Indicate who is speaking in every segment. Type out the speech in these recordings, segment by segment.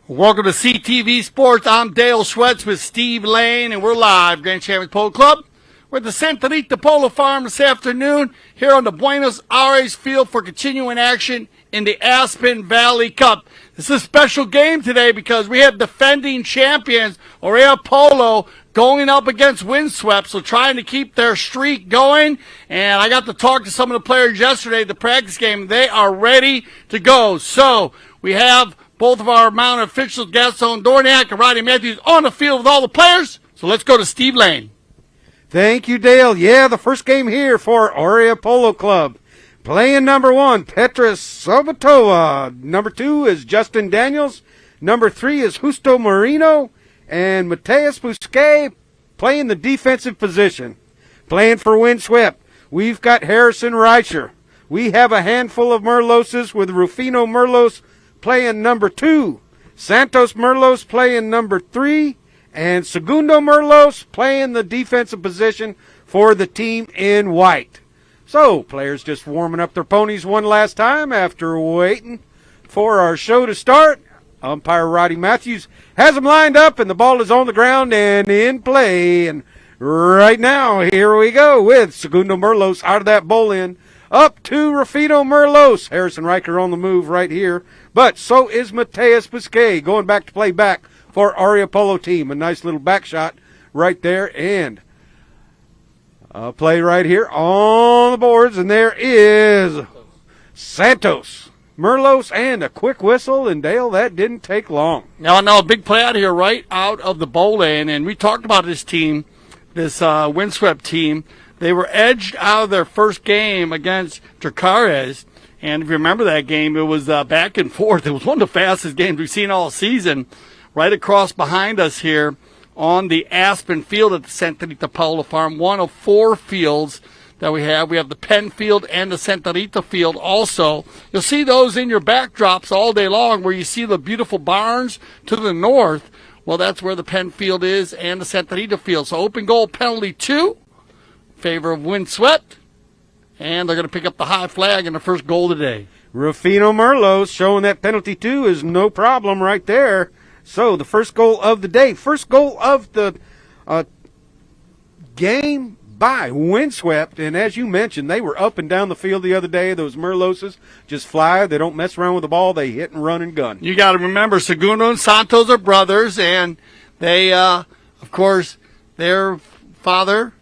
Speaker 1: Welcome to CTV Sports. I'm Dale Schwetz with Steve Lane, and we're live, Grand Champions Polo Club. We're at the Santa Rita Polo Farm this afternoon here on the Buenos Aires field for continuing action in the Aspen Valley Cup. This is a special game today because we have defending champions, Orea Polo, going up against Windswept, so trying to keep their streak going. And I got to talk to some of the players yesterday at the practice game. They are ready to go. So we have both of our mounted officials, Gaston Dorniak and Rodney Matthews, on the field with all the players. So let's go to Steve Lane.
Speaker 2: Thank you, Dale. Yeah, the first game here for Orea Polo Club. Playing number 1, Petra Sobatova. Number 2 is Justin Daniels. Number 3 is Justo Marino. And Mateus Busquet playing the defensive position. Playing for Windswept, we've got Harrison Reicher. We have a handful of Merloses with Rufino Merlos playing number 2, Santos Merlos playing number 3, and Segundo Merlos playing the defensive position for the team in white. So, players just warming up their ponies one last time after waiting for our show to start. Umpire Roddy Matthews has them lined up, and the ball is on the ground and in play. And right now, here we go with Segundo Merlos out of that bowl in. Up to Rufino Merlos. Harrison Riker on the move right here. But so is Mateus Busquet going back to play back for Orea Polo team. A nice little back shot right there. And a play right here on the boards. And there is Santos Merlos and a quick whistle. And Dale, that didn't take long.
Speaker 1: Now, a big play out here right out of the bowl lane. And we talked about this team, this Windswept team. They were edged out of their first game against Dracarys. And if you remember that game, it was back and forth. It was one of the fastest games we've seen all season. Right across behind us here on the Aspen field at the Santa Rita Polo Farm, one of 4 fields that we have. We have the Penn field and the Santa Rita field also. You'll see those in your backdrops all day long where you see the beautiful barns to the north. Well, that's where the Penn field is and the Santa Rita field. So open goal penalty 2. Favor of Windswept, and they're going to pick up the high flag in the first goal today.
Speaker 2: Rufino Merlos showing that penalty 2 is no problem right there. So the first goal of the day, first goal of the game by Windswept, and as you mentioned, they were up and down the field the other day. Those Merloses just fly. They don't mess around with the ball. They hit and run and gun.
Speaker 1: You got to remember, Segundo and Santos are brothers, and they, of course, their father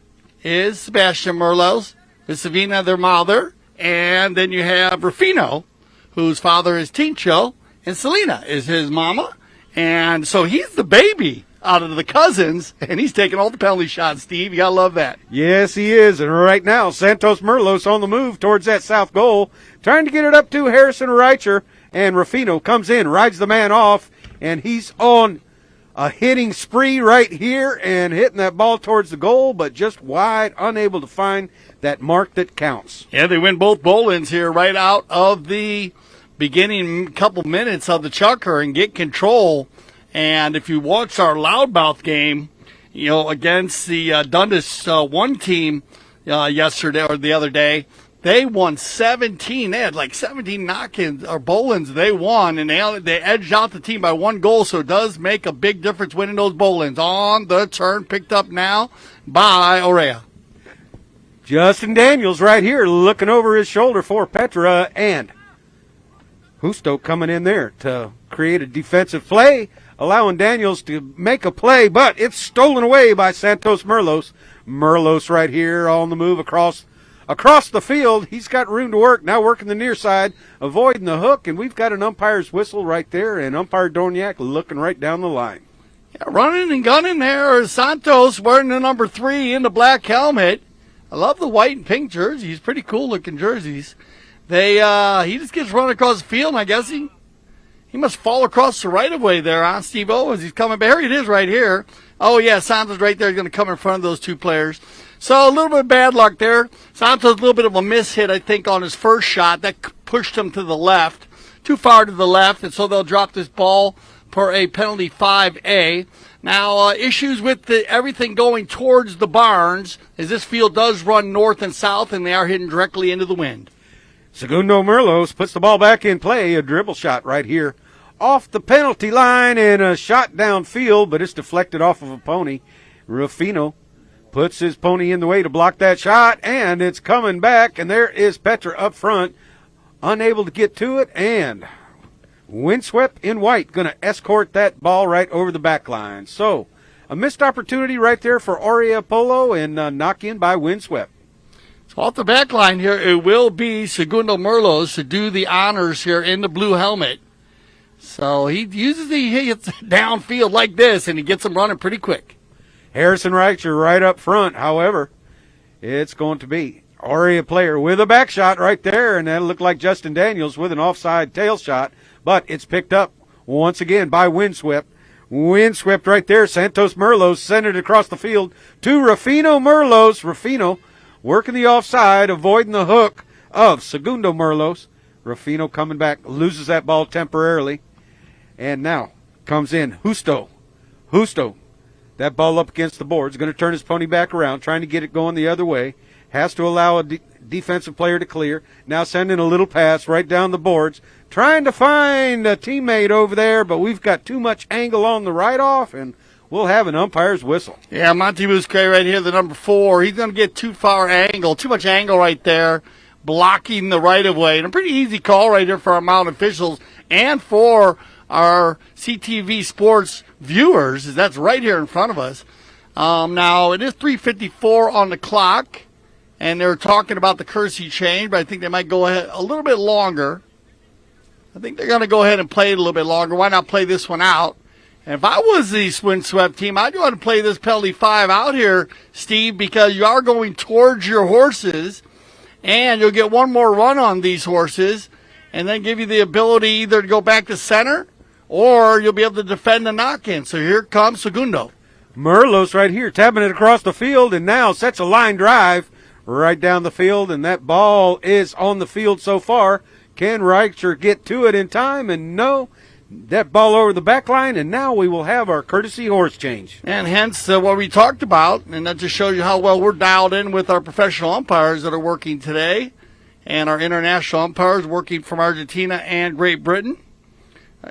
Speaker 1: is Sebastian Merlos, is Savina, their mother, and then you have Rufino, whose father is Tincho, and Selena is his mama, and so he's the baby out of the Cousins, and he's taking all the penalty shots, Steve. You got to love that.
Speaker 2: Yes, he is. And right now, Santos Merlos on the move towards that south goal, trying to get it up to Harrison Reicher, and Ruffino comes in, rides the man off, and he's on a hitting spree right here and hitting that ball towards the goal, but just wide, unable to find that mark that counts.
Speaker 1: Yeah, they win both bowl-ins here right out of the beginning couple minutes of the chucker and get control. And if you watch our loudmouth game, against the Dundas 1 team yesterday or the other day, they won 17. They had like 17 knock-ins or bowl-ins they won, and they edged out the team by 1 goal, so it does make a big difference winning those bowl-ins. On the turn, picked up now by Orea.
Speaker 2: Justin Daniels right here looking over his shoulder for Petra, and Husto coming in there to create a defensive play, allowing Daniels to make a play, but it's stolen away by Santos Merlos. Merlos right here on the move across the field. He's got room to work, now working the near side, avoiding the hook, and we've got an umpire's whistle right there, and umpire Dorniak looking right down the line.
Speaker 1: Yeah, running and gunning there is Santos wearing the number 3 in the black helmet. I love the white and pink jerseys. Pretty cool looking jerseys. He just gets run across the field, and I guess he must fall across the right of way there on Steve O as he's coming back. Here it is right here. Oh yeah, Santos right there is going to come in front of those 2 players. So a little bit of bad luck there. Santos a little bit of a miss hit, I think, on his first shot. That pushed him to the left, too far to the left, and so they'll drop this ball for a penalty 5A. Now, issues with everything going towards the barns, as this field does run north and south, and they are hitting directly into the wind.
Speaker 2: Segundo Merlos puts the ball back in play, a dribble shot right here off the penalty line, and a shot downfield, but it's deflected off of a pony. Ruffino puts his pony in the way to block that shot, and it's coming back, and there is Petra up front, unable to get to it, and Windswept in white going to escort that ball right over the back line. So a missed opportunity right there for Orea Polo, and knock in by Windswept.
Speaker 1: So off the back line here, it will be Segundo Merlos to do the honors here in the blue helmet. So he hits downfield like this, and he gets them running pretty quick.
Speaker 2: Harrison Reicher right up front. However, it's going to be Orea player with a back shot right there, and that'll look like Justin Daniels with an offside tail shot, but it's picked up once again by Windswept. Windswept right there. Santos Merlos sent it across the field to Ruffino Merlos. Ruffino working the offside, avoiding the hook of Segundo Merlos. Ruffino coming back, loses that ball temporarily. And now comes in Husto. That ball up against the boards, going to turn his pony back around, trying to get it going the other way. Has to allow a defensive player to clear. Now sending a little pass right down the boards, trying to find a teammate over there, but we've got too much angle on the right-off, and we'll have an umpire's whistle.
Speaker 1: Yeah, Monty Musquet right here, the number 4. He's going to get too much angle right there, blocking the right-of-way. And a pretty easy call right here for our mounted officials and for our CTV Sports viewers, as that's right here in front of us. Now, it is 3:54 on the clock, and they're talking about the courtesy change, but I think they might go ahead a little bit longer. I think they're going to go ahead and play it a little bit longer. Why not play this one out? And if I was the Windswept team, I'd go ahead and play this penalty 5 out here, Steve, because you are going towards your horses, and you'll get one more run on these horses, and then give you the ability either to go back to center, or you'll be able to defend the knock-in. So here comes Segundo.
Speaker 2: Merlos right here, tapping it across the field, and now sets a line drive right down the field, and that ball is on the field so far. Can Reicher get to it in time? And no, that ball over the back line, and now we will have our courtesy horse change.
Speaker 1: And hence what we talked about, and that just shows you how well we're dialed in with our professional umpires that are working today, and our international umpires working from Argentina and Great Britain,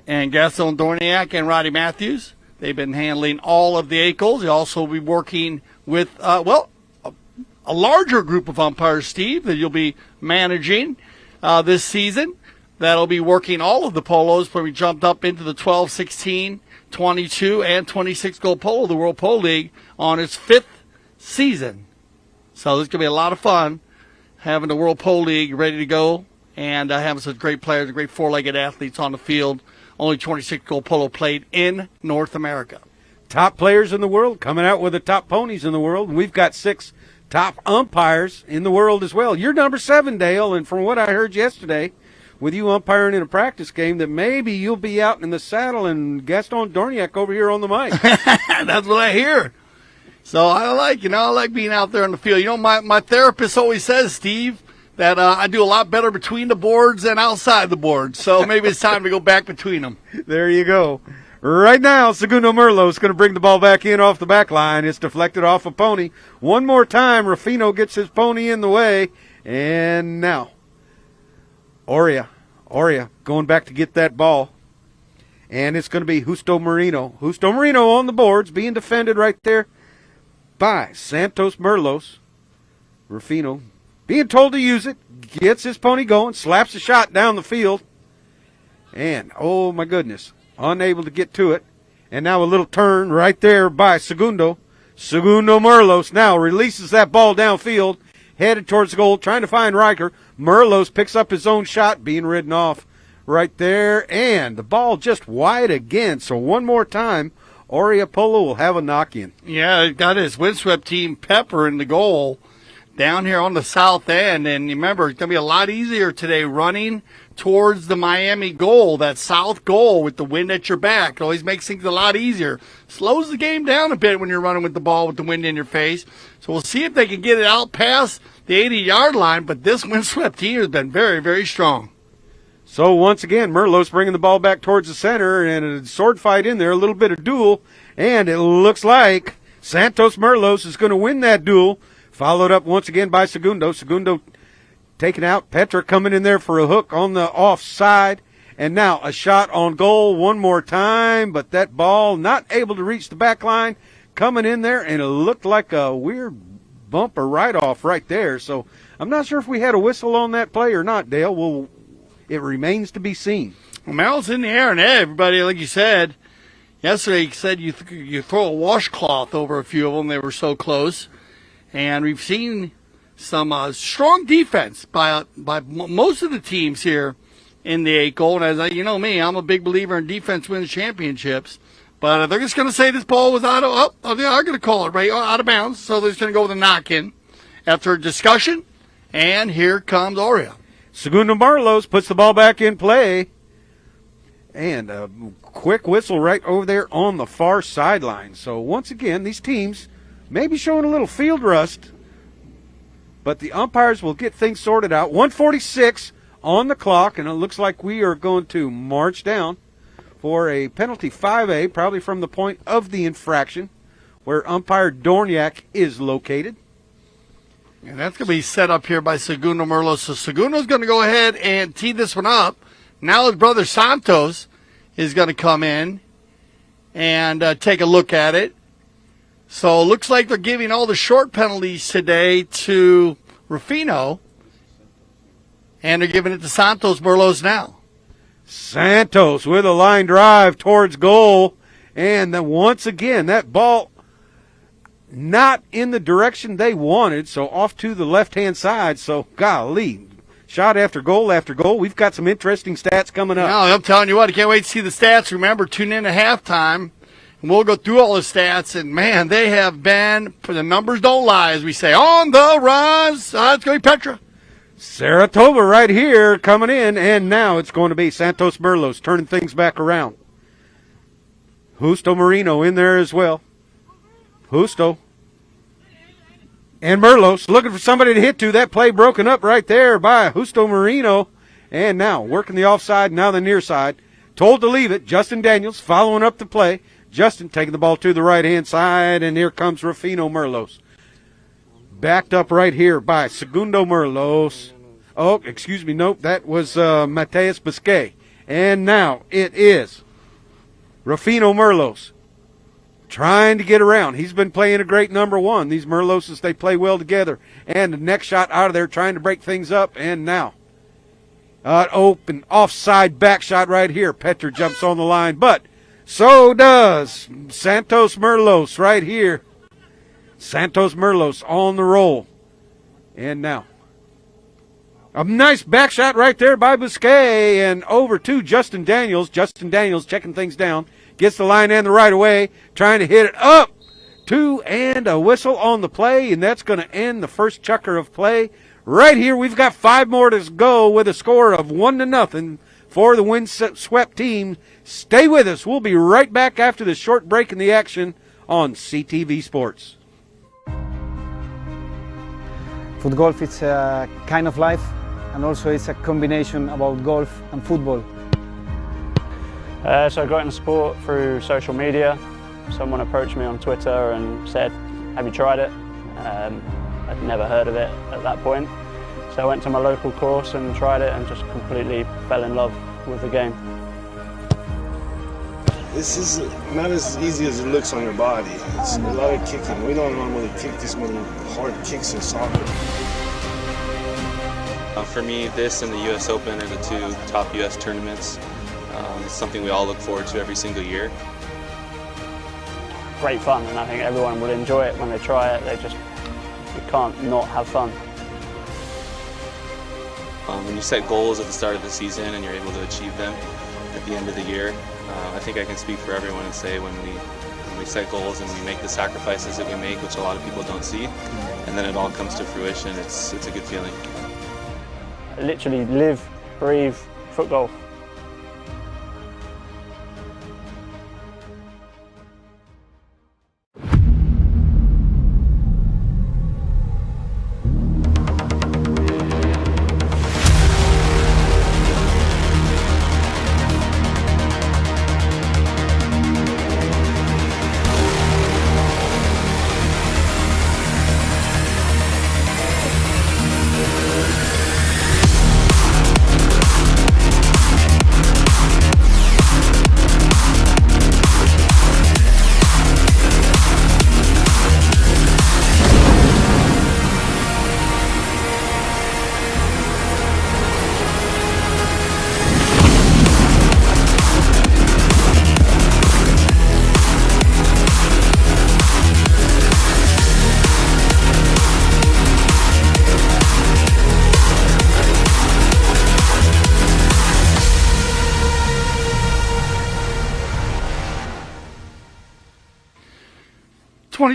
Speaker 1: and Gaston Dorniak and Roddy Matthews. They've been handling all of the ACLs. They also will be working with, a larger group of umpires, Steve, that you'll be managing this season. That'll be working all of the polos when we jumped up into the 12, 16, 22, and 26 goal polo, the World Polo League, on its 5th season. So this is going to be a lot of fun having the World Polo League ready to go and having such great players, great four-legged athletes on the field. Only 26 goal polo played in North America.
Speaker 2: top players in the world coming out with the top ponies in the world. And we've got 6 top umpires in the world as well. You're number 7, Dale, and from what I heard yesterday, with you umpiring in a practice game, that maybe you'll be out in the saddle and Gaston Dorniak over here on the mic.
Speaker 1: That's what I hear. So I like being out there on the field. My therapist always says, Steve, that I do a lot better between the boards than outside the boards. So maybe it's time to go back between them.
Speaker 2: There you go. Right now, Segundo Merlo is going to bring the ball back in off the back line. It's deflected off a pony. One more time, Rufino gets his pony in the way. And now, Orea going back to get that ball. And it's going to be Justo Marino. Justo Marino on the boards, being defended right there by Santos Merlos. Rufino being told to use it, gets his pony going, slaps a shot down the field. And, oh my goodness, unable to get to it. And now a little turn right there by Segundo. Segundo Merlos now releases that ball downfield, headed towards the goal, trying to find Riker. Merlos picks up his own shot, being ridden off right there. And the ball just wide again. So one more time, Orea Polo will have a knock-in.
Speaker 1: Yeah, got his windswept team Pepper in the goal down here on the south end. And remember, it's going to be a lot easier today running towards the Miami goal, that south goal with the wind at your back. It always makes things a lot easier. Slows the game down a bit when you're running with the ball with the wind in your face. So we'll see if they can get it out past the 80-yard line. But this windswept team has been very, very strong.
Speaker 2: So once again, Merlos bringing the ball back towards the center, and a sword fight in there, a little bit of duel. And it looks like Santos Merlos is going to win that duel. Followed up once again by Segundo. Segundo taken out. Petra coming in there for a hook on the offside. And now a shot on goal one more time. But that ball not able to reach the back line. Coming in there, and it looked like a weird bumper write-off right there. So I'm not sure if we had a whistle on that play or not, Dale. It remains to be seen.
Speaker 1: Well, Mel's in the air, and everybody, like you said, yesterday you said you throw a washcloth over a few of them. They were so close. And we've seen some strong defense by most of the teams here in the 8 goal. And as you know me, I'm a big believer in defense wins championships. But they're just going to say this ball was they are going to call it right out of bounds. So they're just going to go with a knock-in after a discussion. And here comes Orea.
Speaker 2: Segundo Merlos puts the ball back in play. And a quick whistle right over there on the far sideline. So once again, these teams maybe showing a little field rust, but the umpires will get things sorted out. 1:46 on the clock, and it looks like we are going to march down for a penalty 5A, probably from the point of the infraction, where umpire Dorniak is located.
Speaker 1: And that's going to be set up here by Segundo Merlos. So Segundo's going to go ahead and tee this one up. Now his brother Santos is going to come in and take a look at it. So it looks like they're giving all the short penalties today to Rufino, and they're giving it to Santos Merlos now.
Speaker 2: Santos with a line drive towards goal, and then once again, that ball not in the direction they wanted, so off to the left-hand side. So, golly, shot after goal after goal. We've got some interesting stats coming up.
Speaker 1: Now, I'm telling you what, I can't wait to see the stats. Remember, tune in at halftime. And we'll go through all the stats, and, man, they have been, the numbers don't lie, as we say, on the rise. It's going to be Petra.
Speaker 2: Saratoga right here coming in, and now it's going to be Santos Merlos turning things back around. Justo Marino in there as well. Justo. And Merlos looking for somebody to hit to. That play broken up right there by Justo Marino. And now working the offside, now the near side. Told to leave it. Justin Daniels following up the play. Justin taking the ball to the right-hand side, and here comes Rufino Merlos. Backed up right here by Segundo Merlos. Oh, excuse me, nope, that was Mateus Biscay. And now it is Rufino Merlos trying to get around. He's been playing a great number one. These Merloses, they play well together. And the next shot out of there trying to break things up, and now open offside back shot right here. Petra jumps on the line, but so does Santos Merlos right here. Santos Merlos on the roll. And now a nice back shot right there by Biscay, and over to Justin Daniels. Justin Daniels checking things down. Gets the line and the right away. Trying to hit it up. 2 and a whistle on the play, and that's going to end the first chukker of play. Right here, we've got 5 more to go with a score of 1-0 for the windswept team. Stay with us. We'll be right back after this short break in the action on CTV Sports.
Speaker 3: Foot golf is a kind of life, and also it's a combination about golf and football.
Speaker 4: So I got into sport through social media. Someone approached me on Twitter and said, "Have you tried it?" I'd never heard of it at that point. So I went to my local course and tried it and just completely fell in love with the game.
Speaker 5: This is not as easy as it looks on your body. It's a lot of kicking. We don't normally kick this many hard kicks in soccer.
Speaker 6: For me, this and the U.S. Open are the 2 top U.S. tournaments. It's something we all look forward to every single year.
Speaker 4: Great fun, and I think everyone will enjoy it when they try it. You can't not have fun.
Speaker 6: When you set goals at the start of the season and you're able to achieve them at the end of the year, I think I can speak for everyone and say when we set goals and we make the sacrifices that we make, which a lot of people don't see, and then it all comes to fruition, it's a good feeling.
Speaker 4: I literally live, breathe foot golf.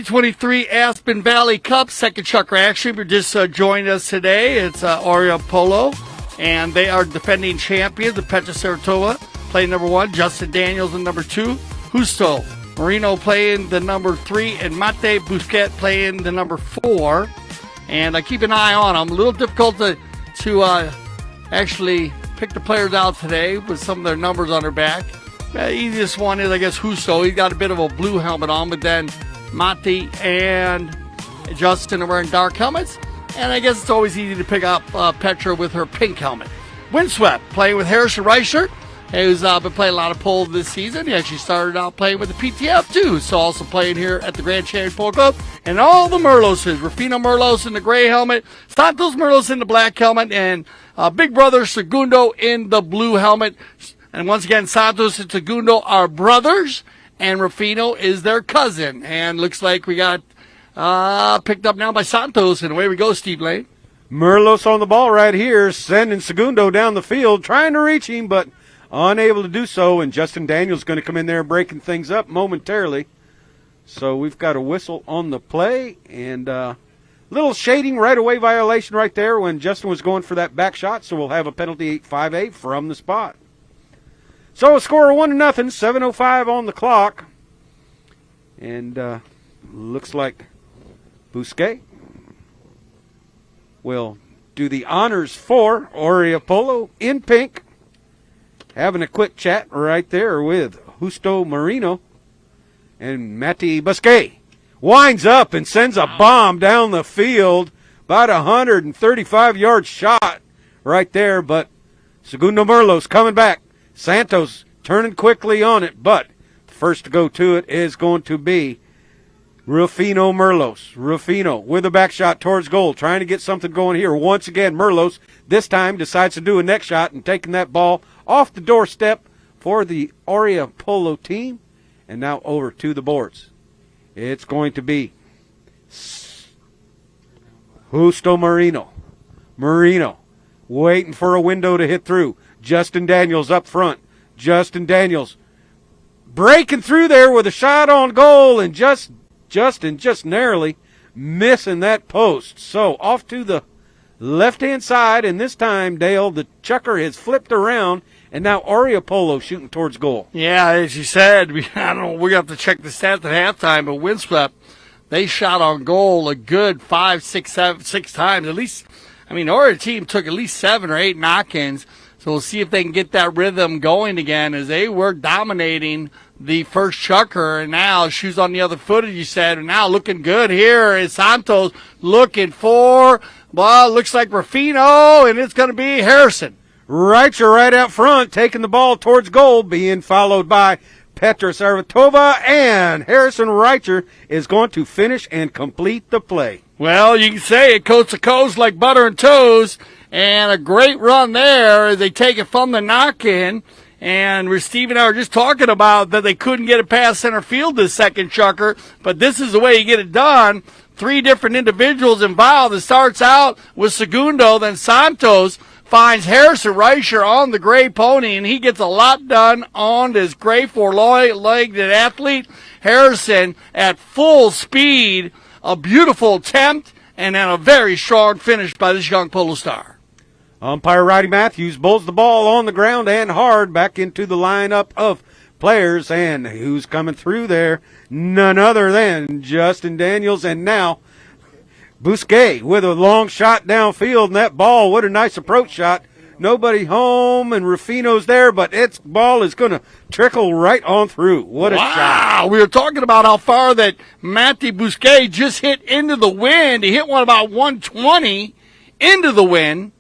Speaker 1: '23 Aspen Valley Cup second chukker action. You're just joined us today. It's Orea Polo, and they are defending champions. The Petra Saratoga playing number 1, Justin Daniels in number 2, Justo Marino playing the number 3, and Mate Busquet playing the number 4. And I keep an eye on them. A little difficult to actually pick the players out today with some of their numbers on their back. The easiest one is, I guess, Justo. He's got a bit of a blue helmet on, but then Mate and Justin are wearing dark helmets. And I guess it's always easy to pick up Petra with her pink helmet. Windswept playing with Harrison Reicher, who's been playing a lot of polo this season. He actually started out playing with the PTF too, so also playing here at the Grand Canyon Polo Club. And all the Merloses, Rufino Merlos in the gray helmet, Santos Merlos in the black helmet, and big brother Segundo in the blue helmet. And once again, Santos and Segundo are brothers, and Rufino is their cousin. And looks like we got picked up now by Santos, and away we go, Steve Lane.
Speaker 2: Merlos on the ball right here, sending Segundo down the field, trying to reach him, but unable to do so. And Justin Daniels going to come in there breaking things up momentarily. So we've got a whistle on the play, and little shading right away violation right there when Justin was going for that back shot. So we'll have a penalty 5-8 from the spot. So a score of 1-0, 7:05 on the clock. And looks like Busquet will do the honors for Orea Polo in pink. Having a quick chat right there with Justo Marino. And Mate Busquet winds up and sends a bomb down the field. About 135-yard shot right there. But Segundo Merlos coming back. Santos turning quickly on it, but the first to go to it is going to be Rufino Merlos. Rufino with a back shot towards goal, trying to get something going here. Once again, Merlos this time decides to do a next shot and taking that ball off the doorstep for the Orea Polo team. And now over to the boards. It's going to be Justo Marino. Marino waiting for a window to hit through. Justin Daniels up front. Justin Daniels breaking through there with a shot on goal, and just narrowly missing that post. So off to the left-hand side, and this time, Dale, the chucker has flipped around, and now Orea Polo shooting towards goal.
Speaker 1: Yeah, as you said, I don't know, we have to check the stats at halftime, but Windswept, they shot on goal a good 5, 6 times. At least, I mean, Orea team took at least 7 or 8 knock-ins, so we'll see if they can get that rhythm going again, as they were dominating the first chucker, and now shoes on the other foot, as you said, and now looking good here is Santos looking for, well, looks like Rufino, and it's going to be Harrison.
Speaker 2: Reicher right out front, taking the ball towards goal, being followed by Petra Sarvatova, and Harrison Reicher is going to finish and complete the play.
Speaker 1: Well, you can say it coast to coast like butter and toast, and a great run there. They take it from the knock-in, and Steve and I were just talking about that they couldn't get it past center field this second chucker, but this is the way you get it done. 3 different individuals involved. It starts out with Segundo, then Santos finds Harrison Reicher on the gray pony, and he gets a lot done on this gray 4-legged athlete. Harrison at full speed, a beautiful attempt, and then a very strong finish by this young Polo star.
Speaker 2: Umpire Roddy Matthews bowls the ball on the ground and hard back into the lineup of players, and who's coming through there? None other than Justin Daniels, and now Bousquet with a long shot downfield, and that ball, what a nice approach shot. Nobody home, and Rufino's there, but its ball is going to trickle right on through. What a shot.
Speaker 1: Wow, we were talking about how far that Matthew Bousquet just hit into the wind. He hit one about 120 into the wind.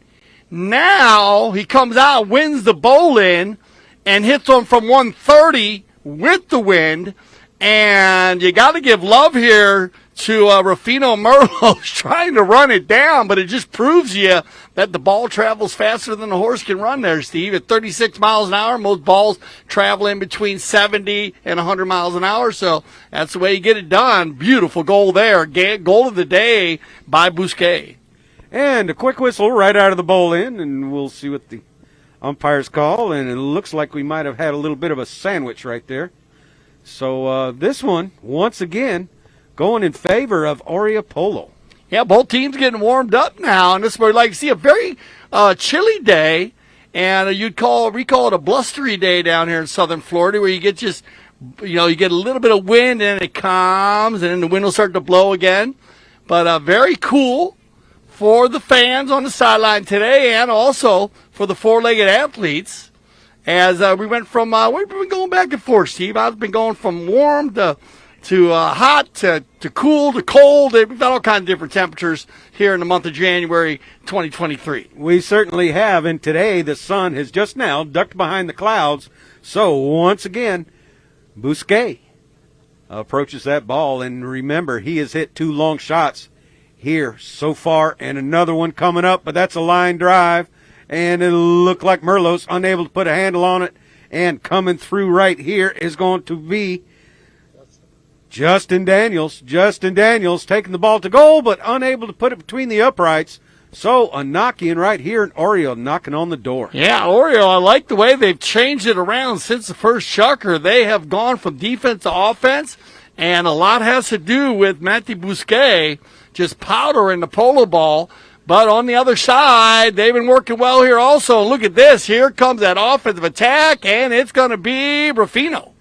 Speaker 1: Now he comes out, wins the bowl in, and hits one from 130 with the wind. And you got to give love here to Rufino Merlos trying to run it down, but it just proves you that the ball travels faster than the horse can run there, Steve. At 36 miles an hour, most balls travel in between 70 and 100 miles an hour, so that's the way you get it done. Beautiful goal there. Goal of the day by Bousquet.
Speaker 2: And a quick whistle right out of the bowl in, and we'll see what the umpires call, and it looks like we might have had a little bit of a sandwich right there. So this one, once again, going in favor of Orea Polo.
Speaker 1: Yeah, both teams getting warmed up now, and this is where like see a very chilly day, and you'd recall it a blustery day down here in southern Florida, where you get just you get a little bit of wind and it calms, and then the wind will start to blow again. But very cool for the fans on the sideline today, and also for the 4-legged athletes. As we went from we've been going back and forth, Steve. I've been going from warm to hot to cool to cold. We've got all kinds of different temperatures here in the month of January 2023.
Speaker 2: We certainly have, and today the sun has just now ducked behind the clouds. So once again, Bousquet approaches that ball, and remember, he has hit 2 long shots here so far, and another one coming up, but that's a line drive, and it'll look like Merlos unable to put a handle on it, and coming through right here is going to be Justin Daniels. Justin Daniels taking the ball to goal, but unable to put it between the uprights. So a knock-in right here, and Orea knocking on the door.
Speaker 1: Yeah, Orea, I like the way they've changed it around since the first chucker. They have gone from defense to offense, and a lot has to do with Matthew Bousquet just powdering the polo ball. But on the other side, they've been working well here also. Look at this. Here comes that offensive attack, and it's going to be Rufino.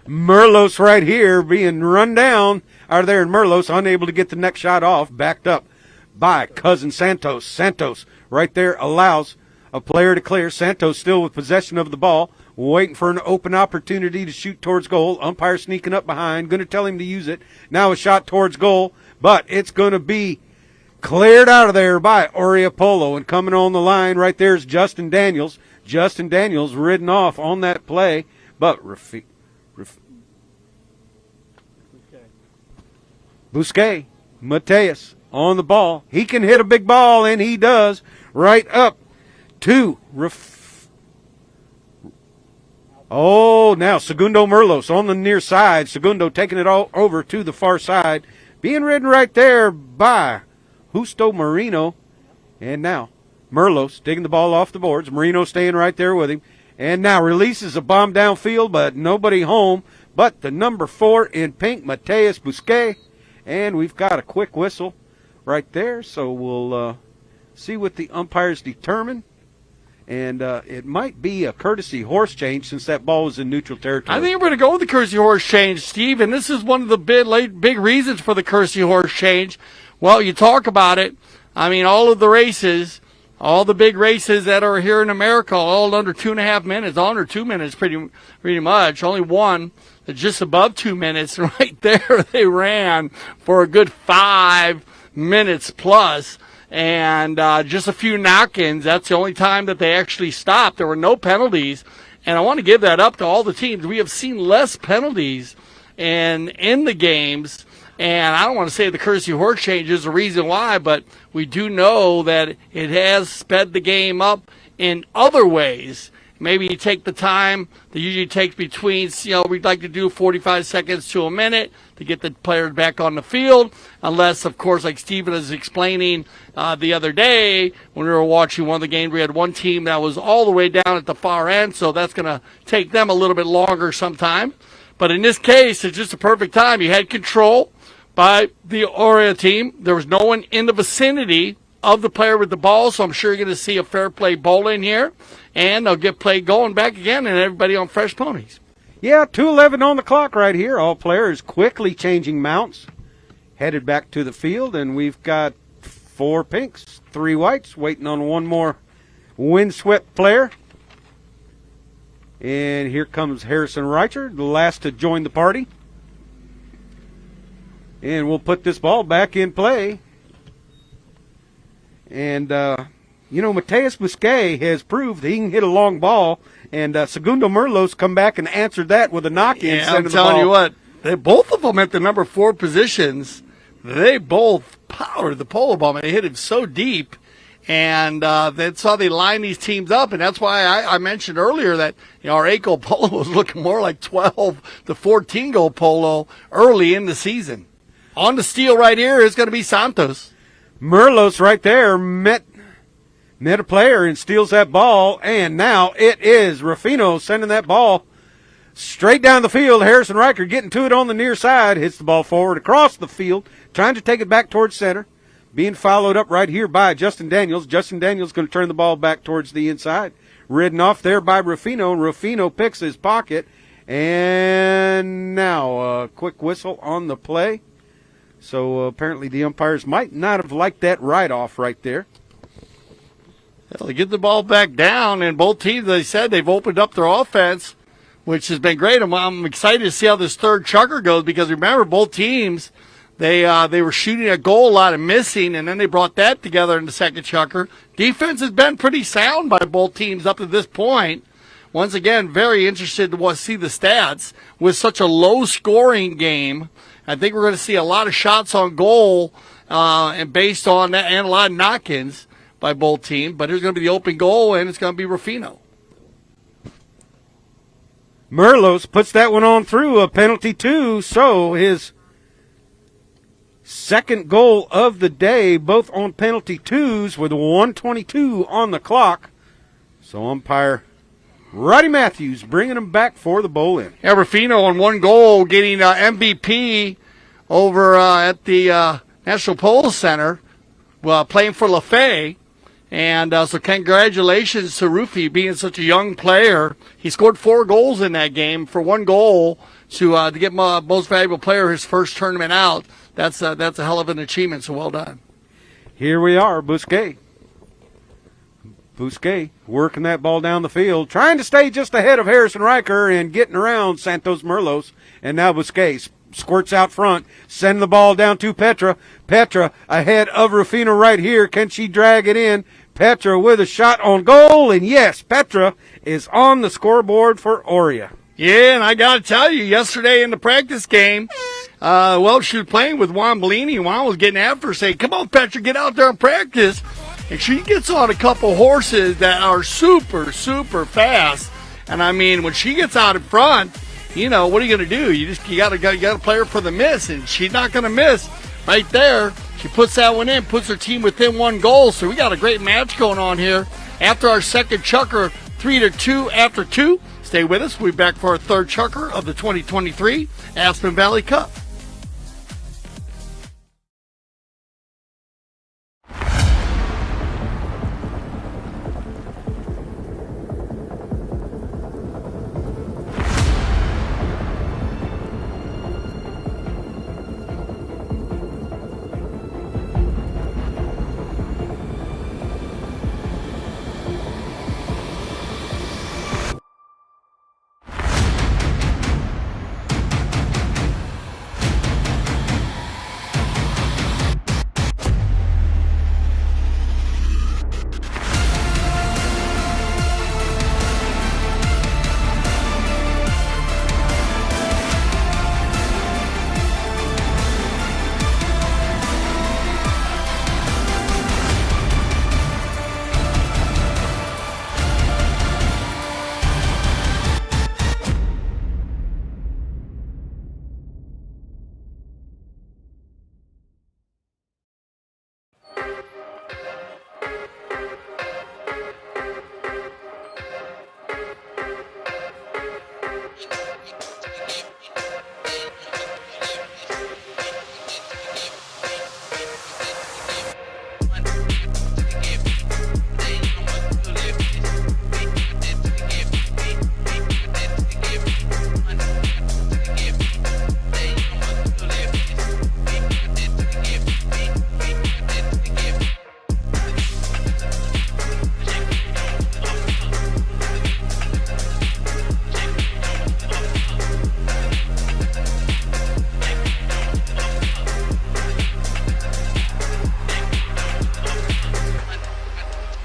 Speaker 2: Merlos right here being run down out there, and Merlos unable to get the next shot off, backed up by cousin Santos. Santos right there allows a player to clear. Santos still with possession of the ball, waiting for an open opportunity to shoot towards goal. Umpire sneaking up behind, going to tell him to use it. Now a shot towards goal, but it's going to be cleared out of there by Orea Polo, and coming on the line right there is Justin Daniels. Justin Daniels ridden off on that play, but Bousquet, Mateus on the ball. He can hit a big ball, and he does, right up to now Segundo Merlos on the near side. Segundo taking it all over to the far side, being ridden right there by Justo Marino. And now Merlos taking the ball off the boards. Marino staying right there with him. And now releases a bomb downfield, but nobody home. but the number 4 in pink, Mateus Busquet. And we've got a quick whistle right there, so we'll see what the umpires determine. And it might be a courtesy horse change since that ball was in neutral territory.
Speaker 1: I think we're going to go with the courtesy horse change, Steve, and this is one of the big reasons for the courtesy horse change. Well, you talk about it. I mean, all of the races, all the big races that are here in America, all under 2.5 minutes, all under 2 minutes pretty much. Only one that's just above 2 minutes. Right there, they ran for a good 5 minutes plus. And just a few knock-ins. That's the only time that they actually stopped. There were no penalties. And I want to give that up to all the teams. We have seen less penalties in the games. And I don't want to say the courtesy horse change is the reason why, but we do know that it has sped the game up in other ways. Maybe you take the time that usually takes between, we'd like to do 45 seconds to a minute to get the players back on the field, unless, of course, like Steven was explaining the other day when we were watching one of the games, we had one team that was all the way down at the far end, so that's going to take them a little bit longer sometime. But in this case, it's just a perfect time. You had control by the Orea team. There was no one in the vicinity of the player with the ball, so I'm sure you're going to see a fair play bowling here, and they'll get play going back again, and everybody on fresh ponies.
Speaker 2: Yeah, 2:11 on the clock right here. All players quickly changing mounts, headed back to the field, and we've got 4 pinks, 3 whites, waiting on one more windswept player. And here comes Harrison Reicher, the last to join the party. And we'll put this ball back in play. And, Mateus Busquet has proved he can hit a long ball. And Segundo Merlos come back and answered that with a knock-in.
Speaker 1: Yeah, I'm telling you what, both of them at the number 4 positions, they both powered the polo ball. They hit him so deep. And that's how they line these teams up. And that's why I mentioned earlier that our 8-goal polo was looking more like 12 to 14-goal polo early in the season. On the steal right here is going to be Santos.
Speaker 2: Merlos right there met a player and steals that ball, and now it is Rufino sending that ball straight down the field. Harrison Reicher getting to it on the near side, hits the ball forward across the field, trying to take it back towards center, being followed up right here by Justin Daniels. Justin Daniels going to turn the ball back towards the inside, ridden off there by Rufino. Rufino picks his pocket, and now a quick whistle on the play. So apparently the umpires might not have liked that write-off right there.
Speaker 1: Well, they get the ball back down, and both teams, they said, they've opened up their offense, which has been great. I'm excited to see how this third chucker goes because remember, both teams, they were shooting a goal a lot and missing, and then they brought that together in the second chucker. Defense has been pretty sound by both teams up to this point. Once again, very interested to see the stats. With such a low-scoring game, I think we're going to see a lot of shots on goal and based on that, and a lot of knock-ins by both teams. But here's going to be the open goal, and it's going to be Rufino.
Speaker 2: Merlos puts that one on through, a penalty too, so his second goal of the day, both on penalty twos with 1:22 on the clock. So umpire Roddy Matthews bringing him back for the bowl-in.
Speaker 1: Yeah, Rufino on one goal, getting MVP over at the National Polo Center, playing for LaFay. And so congratulations to Rufy being such a young player. He scored 4 goals in that game for 1 goal to get most valuable player his first tournament out. That's a hell of an achievement, so well done.
Speaker 2: Here we are, Busquet. Busquet working that ball down the field, trying to stay just ahead of Harrison Reicher and getting around Santos Merlos. And now Busquet squirts out front, sending the ball down to Petra. Petra ahead of Rufino right here. Can she drag it in? Petra with a shot on goal, and yes, Petra is on the scoreboard for Orea.
Speaker 1: Yeah, and I got to tell you, yesterday in the practice game, she was playing with Juan Bellini. Juan was getting after her, saying, "Come on, Petra, get out there and practice." And she gets on a couple horses that are super, super fast. And I mean, when she gets out in front, what are you going to do? You got to play her for the miss, and she's not going to miss right there. She puts that one in, puts her team within 1 goal. So we got a great match going on here. After our second chucker, 3-2 after 2. Stay with us. We'll be back for our third chucker of the 2023 Aspen Valley Cup.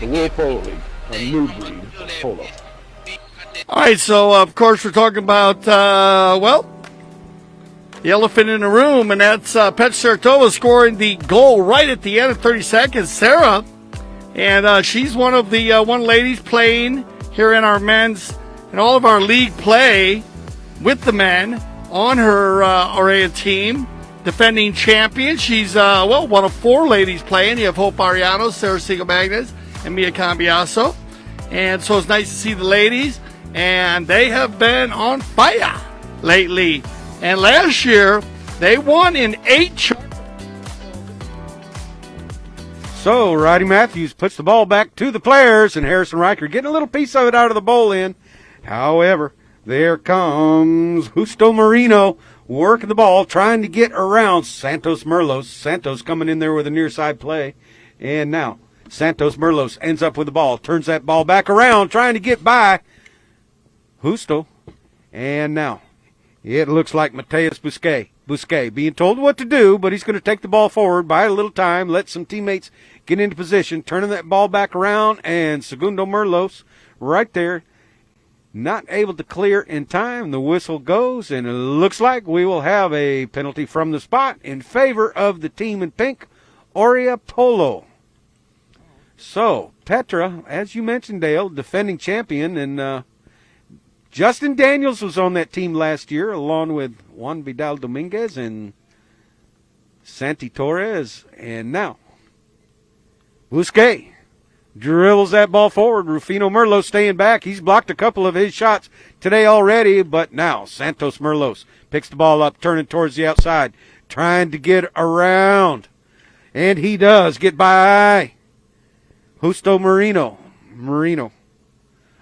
Speaker 7: The World Polo League, a new breed of polo.
Speaker 1: All right, so of course we're talking about, the elephant in the room, and that's Petra Saratova scoring the goal right at the end of 30 seconds. Sarah, and she's one of the one ladies playing here in our men's and all of our league play with the men on her Orea team, defending champion. She's, one of four ladies playing. You have Hope Ariano, Sarah Siegel-Magnus, and Mia Cambiaso. And so it's nice to see the ladies, and they have been on fire lately. And last year, they won in 8
Speaker 2: So, Roddy Matthews puts the ball back to the players, and Harrison Riker getting a little piece of it out of the bowl end. However, there comes Justo Marino working the ball, trying to get around Santos Merlos. Santos coming in there with a near side play. And now, Santos Merlos ends up with the ball, turns that ball back around, trying to get by Justo. And now, it looks like Mateus Busquet being told what to do, but he's going to take the ball forward, buy a little time, let some teammates get into position, turning that ball back around, and Segundo Merlos right there, not able to clear in time. The whistle goes, and it looks like we will have a penalty from the spot in favor of the team in pink, Orea Polo. So, Petra, as you mentioned, Dale, defending champion, and Justin Daniels was on that team last year, along with Juan Vidal Dominguez and Santi Torres. And now, Busquet dribbles that ball forward. Rufino Merlos staying back. He's blocked a couple of his shots today already, but now Santos Merlos picks the ball up, turning towards the outside, trying to get around. And he does get by Justo Marino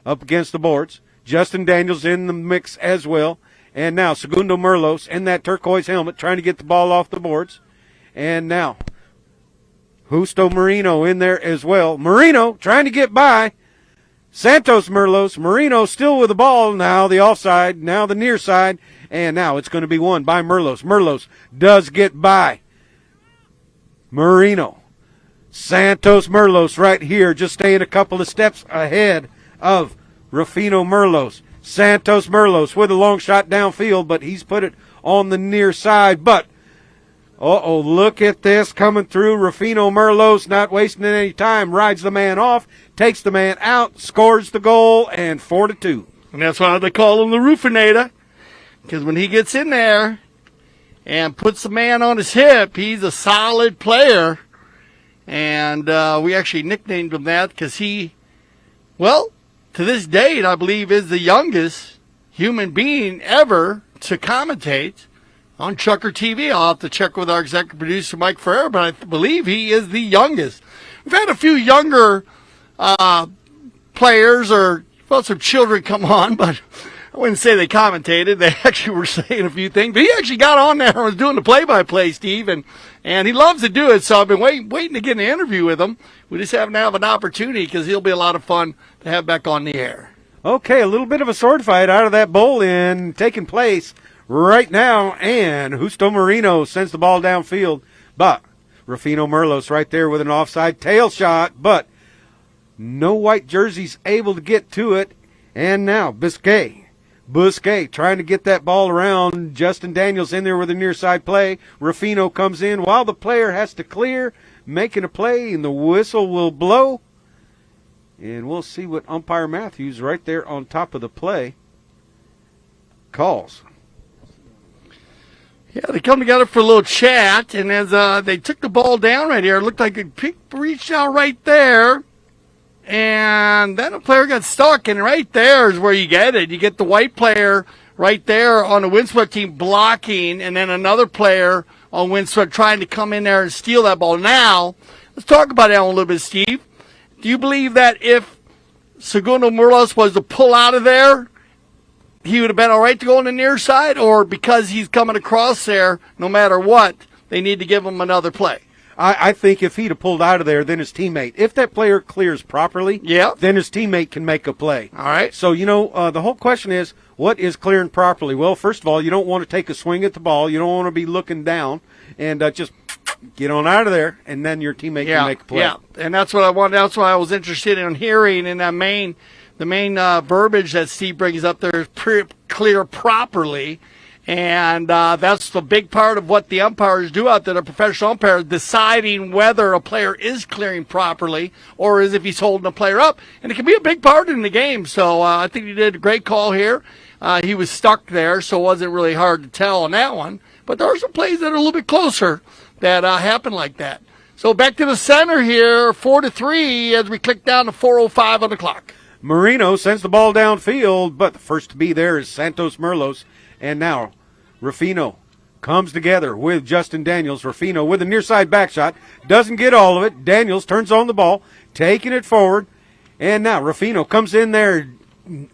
Speaker 2: up against the boards. Justin Daniels in the mix as well. And now Segundo Merlos in that turquoise helmet trying to get the ball off the boards. And now Justo Marino in there as well. Marino trying to get by Santos Merlos. Marino still with the ball. Now the offside, now the near side. And now it's going to be won by Merlos. Merlos does get by Marino. Santos Merlos right here just staying a couple of steps ahead of Rufino Merlos. Santos Merlos with a long shot downfield, but he's put it on the near side. But, look at this coming through. Rufino Merlos not wasting any time. Rides the man off, takes the man out, scores the goal, and 4-2.
Speaker 1: And that's why they call him the Rufinator, because when he gets in there and puts the man on his hip, he's a solid player. And we actually nicknamed him that because he to this date, I believe, is the youngest human being ever to commentate on Chucker TV. I'll have to check with our executive producer, Mike Ferrer, but I believe he is the youngest. We've had a few younger players or, well, some children come on, but I wouldn't say they commentated. They actually were saying a few things. But he actually got on there and was doing the play-by-play, Steve, and he loves to do it. So I've been waiting to get an interview with him. We just haven't had an opportunity because he'll be a lot of fun to have back on the air.
Speaker 2: Okay, a little bit of a sword fight out of that bowl-in taking place right now, and Justo Marino sends the ball downfield, but Rufino Merlos right there with an offside tail shot, but no white jerseys able to get to it, and now Busquet trying to get that ball around. Justin Daniels in there with a near side play. Rufino comes in while the player has to clear, making a play, and the whistle will blow. And we'll see what umpire Matthews right there on top of the play calls.
Speaker 1: Yeah, they come together for a little chat, and as they took the ball down right here, it looked like it reached out right there, and then a player got stuck, and right there is where you get it. You get the white player right there on the Windswept team blocking, and then another player on Windswept trying to come in there and steal that ball. Now, let's talk about that one a little bit, Steve. Do you believe that if Segundo Merlos was to pull out of there, he would have been all right to go on the near side, or because he's coming across there, no matter what, they need to give him another play?
Speaker 2: I think if he'd have pulled out of there, then his teammate, if that player clears properly, then his teammate can make a play.
Speaker 1: All right.
Speaker 2: So, the whole question is, what is clearing properly? Well, first of all, you don't want to take a swing at the ball. You don't want to be looking down and just get on out of there, and then your teammate can make a play.
Speaker 1: Yeah, and that's what I wanted. That's what I was interested in hearing in that the main verbiage that Steve brings up there is clear properly. And that's the big part of what the umpires do out there, the professional umpires, deciding whether a player is clearing properly or is if he's holding a player up. And it can be a big part in the game. So I think he did a great call here. He was stuck there, so it wasn't really hard to tell on that one. But there are some plays that are a little bit closer that happen like that. So back to the center here, 4-3 as we click down to 4:05 on the clock.
Speaker 2: Marino sends the ball downfield, but the first to be there is Santos Merlos. And now Rufino comes together with Justin Daniels. Rufino with a near side back shot. Doesn't get all of it. Daniels turns on the ball, taking it forward. And now Rufino comes in there,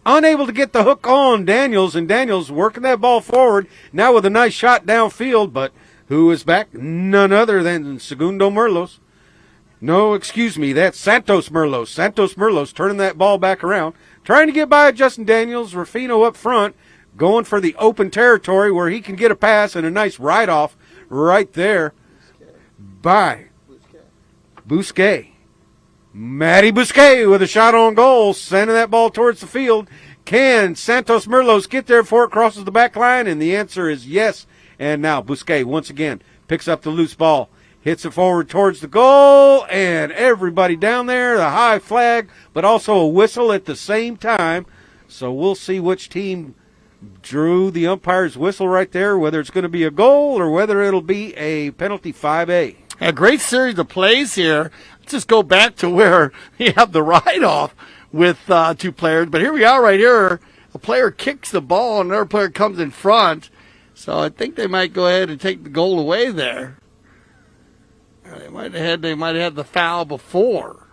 Speaker 2: unable to get the hook on Daniels. And Daniels working that ball forward. Now with a nice shot downfield. But who is back? None other than Segundo Merlos. No, excuse me, that's Santos Merlos. Santos Merlos turning that ball back around. Trying to get by Justin Daniels. Rufino up front, going for the open territory where he can get a pass and a nice ride-off right there by Busquet. Matty Busquet with a shot on goal, sending that ball towards the field. Can Santos Merlos get there before it crosses the back line? And the answer is yes. And now Busquet once again picks up the loose ball, hits it forward towards the goal, and everybody down there, the high flag, but also a whistle at the same time. So we'll see which team drew the umpire's whistle right there, whether it's going to be a goal or whether it'll be a penalty 5A.
Speaker 1: A great series of plays here. Let's just go back to where you have the ride-off with two players. But here we are right here. A player kicks the ball, and another player comes in front. So I think they might go ahead and take the goal away there. They might have had the foul before.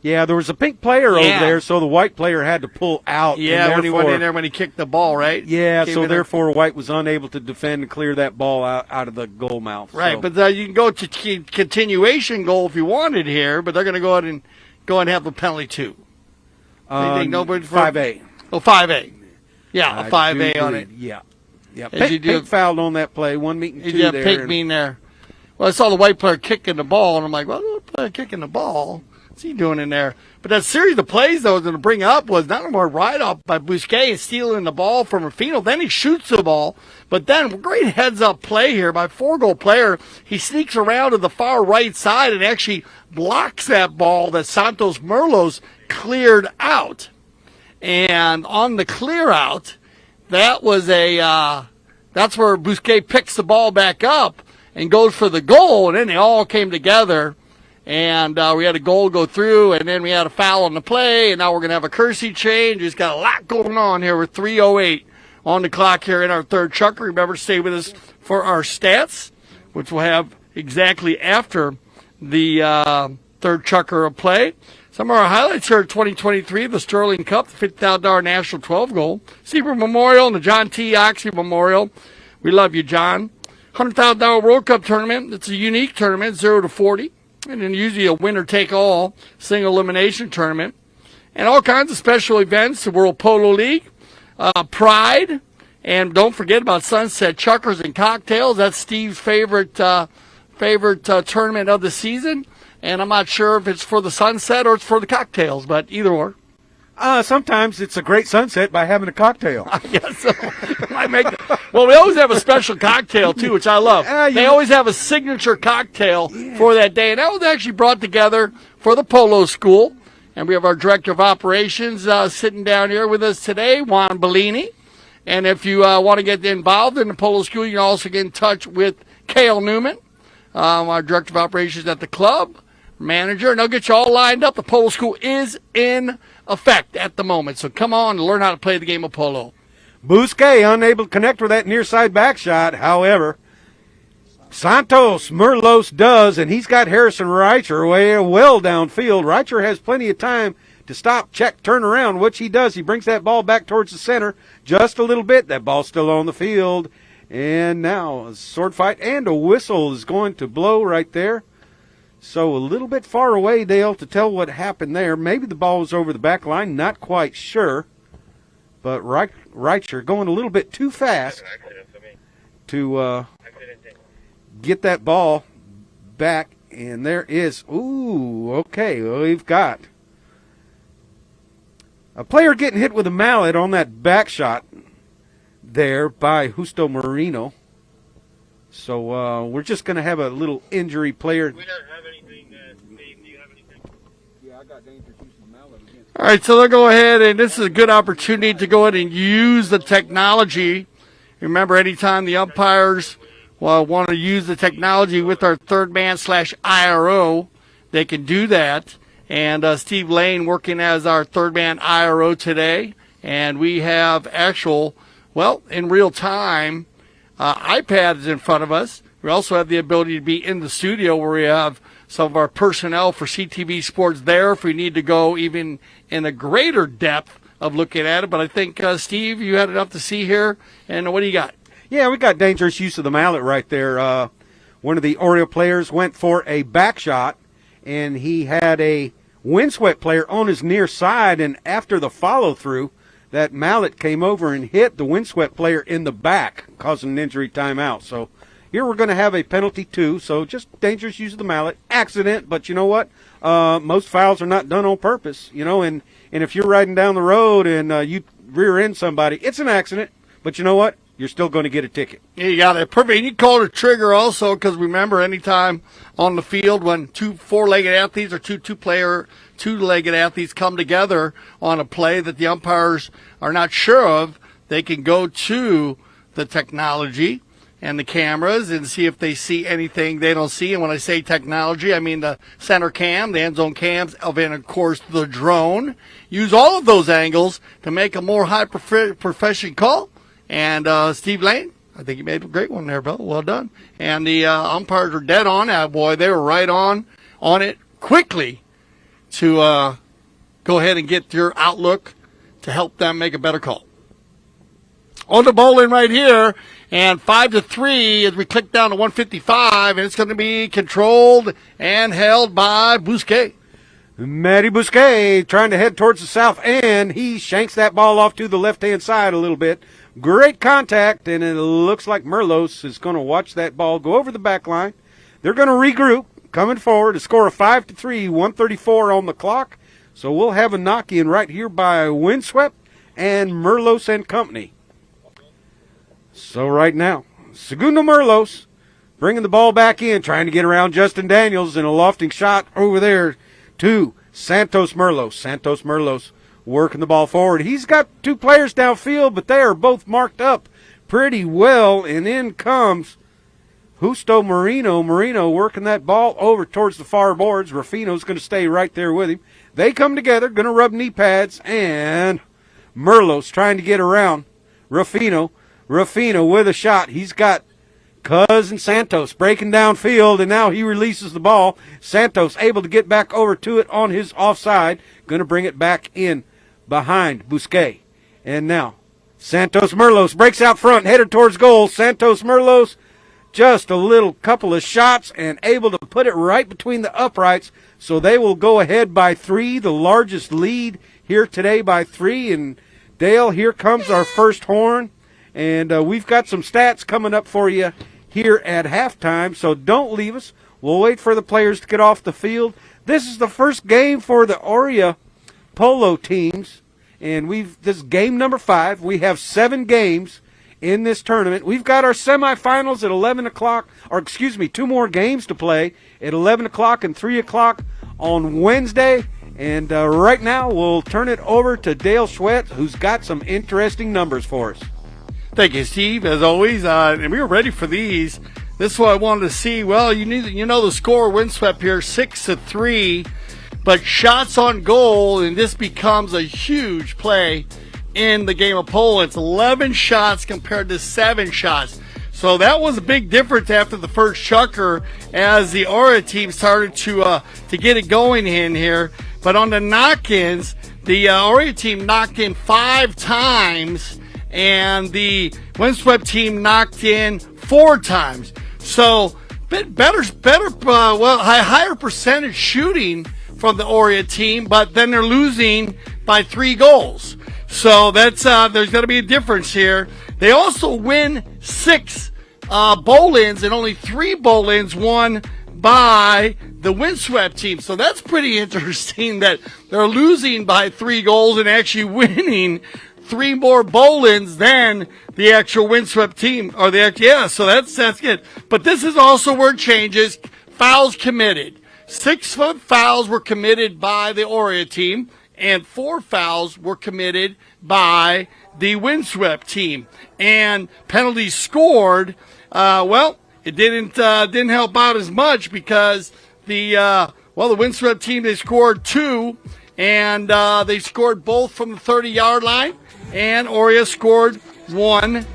Speaker 2: Yeah, there was a pink player over there, so the white player had to pull out.
Speaker 1: Yeah, when he went in there when he kicked the ball, right?
Speaker 2: Yeah, so therefore White was unable to defend and clear that ball out of the goal mouth.
Speaker 1: Right,
Speaker 2: so.
Speaker 1: but you can go to continuation goal if you wanted here, but they're going to go ahead and have a penalty too.
Speaker 2: 5A.
Speaker 1: Oh, 5A. Yeah, a 5A on it.
Speaker 2: Yeah. Pink fouled on that play, 1 meeting 2
Speaker 1: yeah,
Speaker 2: there.
Speaker 1: Pink mean there. Well, I saw the white player kicking the ball, and I'm like, well, the player kicking the ball. What's he doing in there? But that series of plays, though, I was going to bring up was not only a ride-off by Busquet stealing the ball from Rufino, then he shoots the ball, but then great heads-up play here by 4-goal player. He sneaks around to the far right side and actually blocks that ball that Santos Merlos cleared out. And on the clear out, that was that's where Busquet picks the ball back up and goes for the goal, and then they all came together And we had a goal go through, and then we had a foul on the play, and now we're going to have a courtesy change. It's got a lot going on here with 3:08 on the clock here in our third chucker. Remember to stay with us for our stats, which we'll have exactly after the third chucker of play. Some of our highlights here in 2023, the Sterling Cup, the $50,000 National 12 goal, Seabrook Memorial, and the John T. Oxley Memorial. We love you, John. $100,000 World Cup tournament. It's a unique tournament, 0 to 40. And then usually a winner-take-all single elimination tournament. And all kinds of special events, the World Polo League, Pride, and don't forget about Sunset Chuckers and Cocktails. That's Steve's favorite tournament of the season. And I'm not sure if it's for the sunset or it's for the cocktails, but either or.
Speaker 2: Sometimes it's a great sunset by having a cocktail.
Speaker 1: Yes, so well, we always have a special cocktail, too, which I love. They always have a signature cocktail for that day. And that was actually brought together for the Polo School. And we have our Director of Operations sitting down here with us today, Juan Bellini. And if you want to get involved in the Polo School, you can also get in touch with Cale Newman, our Director of Operations at the club, manager, and they'll get you all lined up. The Polo School is in effect at the moment, so come on and learn how to play the game of polo.
Speaker 2: Bousquet unable to connect with that near side back shot. However, Santos Merlos does, and he's got Harrison Reicher way well downfield. Reicher has plenty of time to stop, check, turn around, which he does. He brings that ball back towards the center just a little bit. That ball's still on the field, and now a sword fight and a whistle is going to blow right there. So a little bit far away, Dale, to tell what happened there. Maybe the ball was over the back line, not quite sure. But Reicher going a little bit too fast to get that ball back. And there is, okay, we've got a player getting hit with a mallet on that back shot there by Justo Marino. So we're just going to have a little injury player.
Speaker 5: We don't have anything, Steve. Do you have anything?
Speaker 2: Yeah, I got dangerous use of mallet again.
Speaker 1: All right, so they'll go ahead, and this is a good opportunity to go ahead and use the technology. Remember, anytime the umpires want to use the technology with our third man / IRO, they can do that. And Steve Lane working as our third man IRO today. And we have actual, in real time, iPads in front of us. We also have the ability to be in the studio where we have some of our personnel for CTV Sports there if we need to go even in a greater depth of looking at it. But I think, Steve, you had enough to see here. And what do you got?
Speaker 2: Yeah, we got dangerous use of the mallet right there. One of the Orea players went for a back shot, and he had a windswept player on his near side, and after the follow-through, that mallet came over and hit the windswept player in the back, causing an injury timeout. So here we're going to have a penalty too. So just dangerous use of the mallet, accident. But you know what? Most fouls are not done on purpose. And if you're riding down the road and you rear end somebody, it's an accident. But you know what? You're still going to get a ticket.
Speaker 1: Yeah, you got it. Perfect. And you call it a trigger also because remember, anytime on the field when two four-legged athletes or two-legged athletes come together on a play that the umpires are not sure of, they can go to the technology and the cameras and see if they see anything they don't see. And when I say technology, I mean the center cam, the end zone cams, and of course the drone. Use all of those angles to make a more high profession call. And Steve Lane, I think he made a great one there, Bill. Well done. And the umpires were dead on that, boy. They were right on it quickly to go ahead and get your outlook to help them make a better call. On the bowling right here, and 5-3 as we click down to 155, and it's going to be controlled and held by Bousquet.
Speaker 2: Matty Bousquet trying to head towards the south end. He shanks that ball off to the left-hand side a little bit. Great contact, and it looks like Merlos is going to watch that ball go over the back line. They're going to regroup, coming forward, a score of 5-3, 134 on the clock. So we'll have a knock-in right here by Windswept and Merlos and Company. So right now, Segundo Merlos bringing the ball back in, trying to get around Justin Daniels, and a lofting shot over there to Santos Merlos. Santos Merlos working the ball forward. He's got two players downfield, but they are both marked up pretty well, and in comes Justo Marino working that ball over towards the far boards. Rufino's going to stay right there with him. They come together, going to rub knee pads, and Merlot's trying to get around Rufino. Rufino with a shot. He's got Cousin Santos breaking downfield, and now he releases the ball. Santos able to get back over to it on his offside. Going to bring it back in behind Busquet. And now Santos Merlos breaks out front, headed towards goal. Santos Merlos, just a little couple of shots and able to put it right between the uprights. So they will go ahead by 3, the largest lead here today by 3. And Dale, here comes our first horn. And we've got some stats coming up for you here at halftime. So don't leave us. We'll wait for the players to get off the field. This is the first game for the Orea Polo teams. And this is game number 5. We have 7 games in this tournament. We've got our semifinals at 11 o'clock, or excuse me, 2 more games to play at 11 o'clock and 3 o'clock on Wednesday. And right now we'll turn it over to Dale Schwetz, who's got some interesting numbers for us.
Speaker 1: Thank you, Steve, as always. And we were ready for these. This is what I wanted to see. Well, you know the score, Windswept here, 6-3. But shots on goal, and this becomes a huge play in the game of polo. It's 11 shots compared to 7 shots. So that was a big difference after the first chucker as the Orea team started to get it going in here. But on the knock-ins, the Orea team knocked in 5 times, and the Windswept team knocked in 4 times. So higher percentage shooting from the Orea team, but then they're losing by 3 goals. So that's there's going to be a difference here. They also win 6 bowl-ins, and only 3 bowl-ins won by the Windswept team. So that's pretty interesting that they're losing by 3 goals and actually winning 3 more bowl-ins than the actual Windswept team. So that's good. But this is also where it changes. Fouls committed. 6 fouls were committed by the Orea team, and 4 fouls were committed by the Windswept team. And penalties scored, it didn't help out as much because the Windswept team, they scored 2, and they scored both from the 30-yard line, and Orea scored 1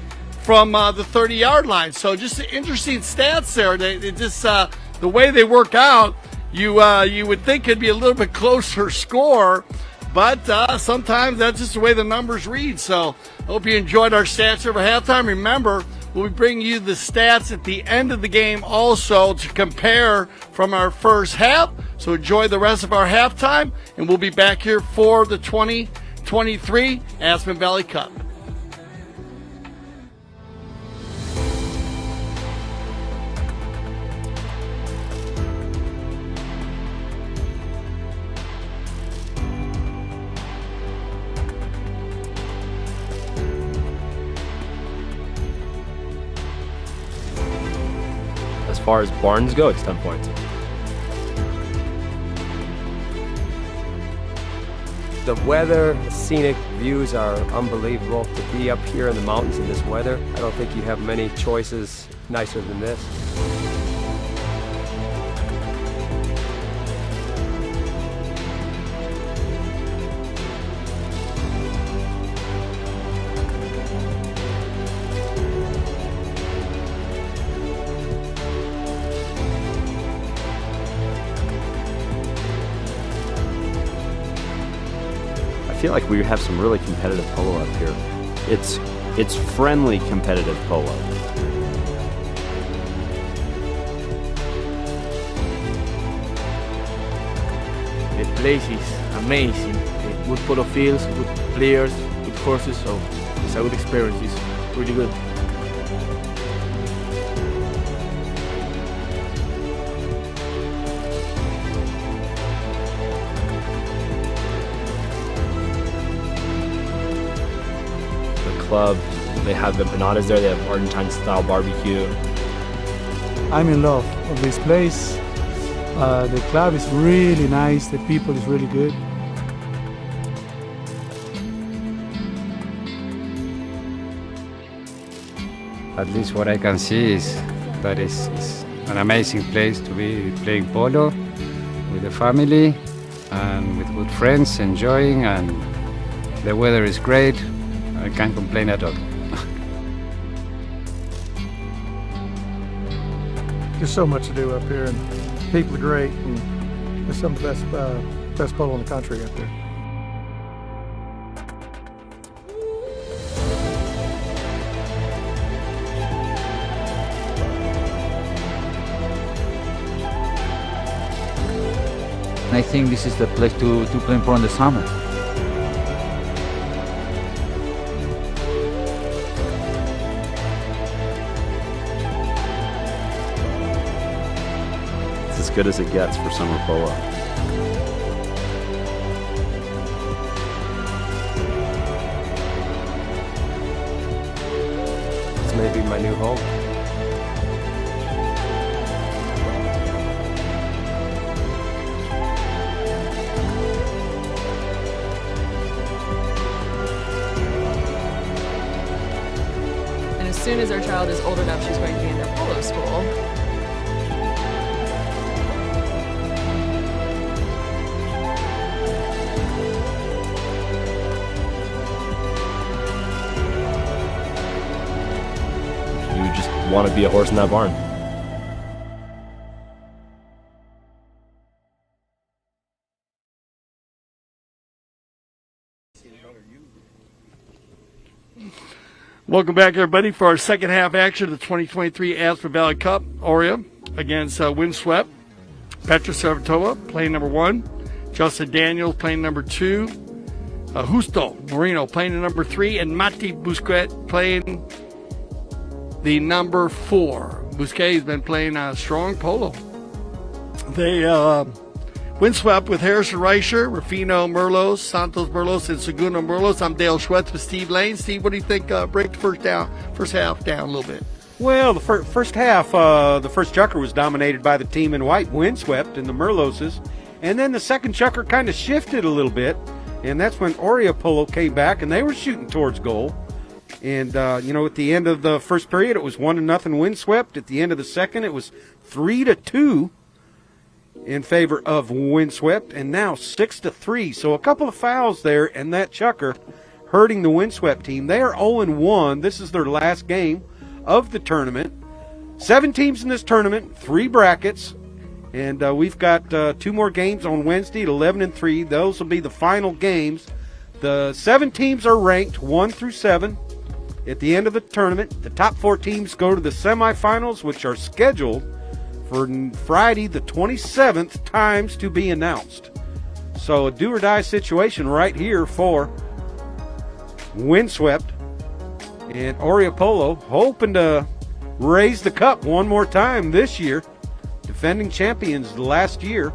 Speaker 1: from the 30-yard line. So just interesting stats there. They just the way they work out, you would think it'd be a little bit closer score, but sometimes that's just the way the numbers read. So I hope you enjoyed our stats over halftime. Remember, we'll be bringing you the stats at the end of the game also to compare from our first half. So enjoy the rest of our halftime, and we'll be back here for the 2023 Aspen Valley Cup.
Speaker 8: As far as barns go, it's 10 points.
Speaker 9: The weather, the scenic views are unbelievable. To be up here in the mountains in this weather, I don't think you have many choices nicer than this.
Speaker 8: I feel like we have some really competitive polo up here. It's friendly competitive polo.
Speaker 10: The place is amazing. Good polo fields, good players, good horses, so it's a good experience. It's really good.
Speaker 8: Club, they have empanadas there, they have Argentine style barbecue.
Speaker 11: I'm in love with this place. The club is really nice, the people is really good.
Speaker 12: At least what I can see is that is an amazing place to be playing polo with the family and with good friends, enjoying, and the weather is great. I can't complain at all.
Speaker 11: There's so much to do up here, and people are great, and there's some of the best polo in the country up there.
Speaker 13: I think this is the place to play for in the summer.
Speaker 8: It's as good as it gets for summer polo.
Speaker 9: It's maybe my new home.
Speaker 14: As soon as our child is old enough, she's going to be in their polo school.
Speaker 7: You just want to be a horse in that barn.
Speaker 1: Welcome back, everybody, for our second half action of the 2023 Aspen Valley Cup. Orea against Windswept. Petra Servatova playing number 1. Justin Daniels playing number 2. Justo Moreno playing the number 3. And Mati Busquet playing the number 4. Busquet has been playing strong polo. They Windswept with Harrison Reicher, Rufino Merlos, Santos Merlos, and Segundo Merlos. I'm Dale Schwetz with Steve Lane. Steve, what do you think? Break the first half down a little bit.
Speaker 2: Well, the first half, the first chukker was dominated by the team in white, Windswept, and the Merloses. And then the second chukker kind of shifted a little bit, and that's when Orea Polo came back, and they were shooting towards goal. And, at the end of the first period, it was 1-0 Windswept. At the end of the second, it was 3-2. In favor of Windswept, and now 6-3. So a couple of fouls there, and that chukker hurting the Windswept team. They are 0-1. This is their last game of the tournament. 7 teams in this tournament, 3 brackets, and we've got 2 more games on Wednesday at 11-3. Those will be the final games. The 7 teams are ranked 1 through 7 at the end of the tournament. The top 4 teams go to the semifinals, which are scheduled for Friday the 27th, times to be announced. So a do-or-die situation right here for Windswept and Orea Polo, hoping to raise the cup one more time this year. Defending champions last year.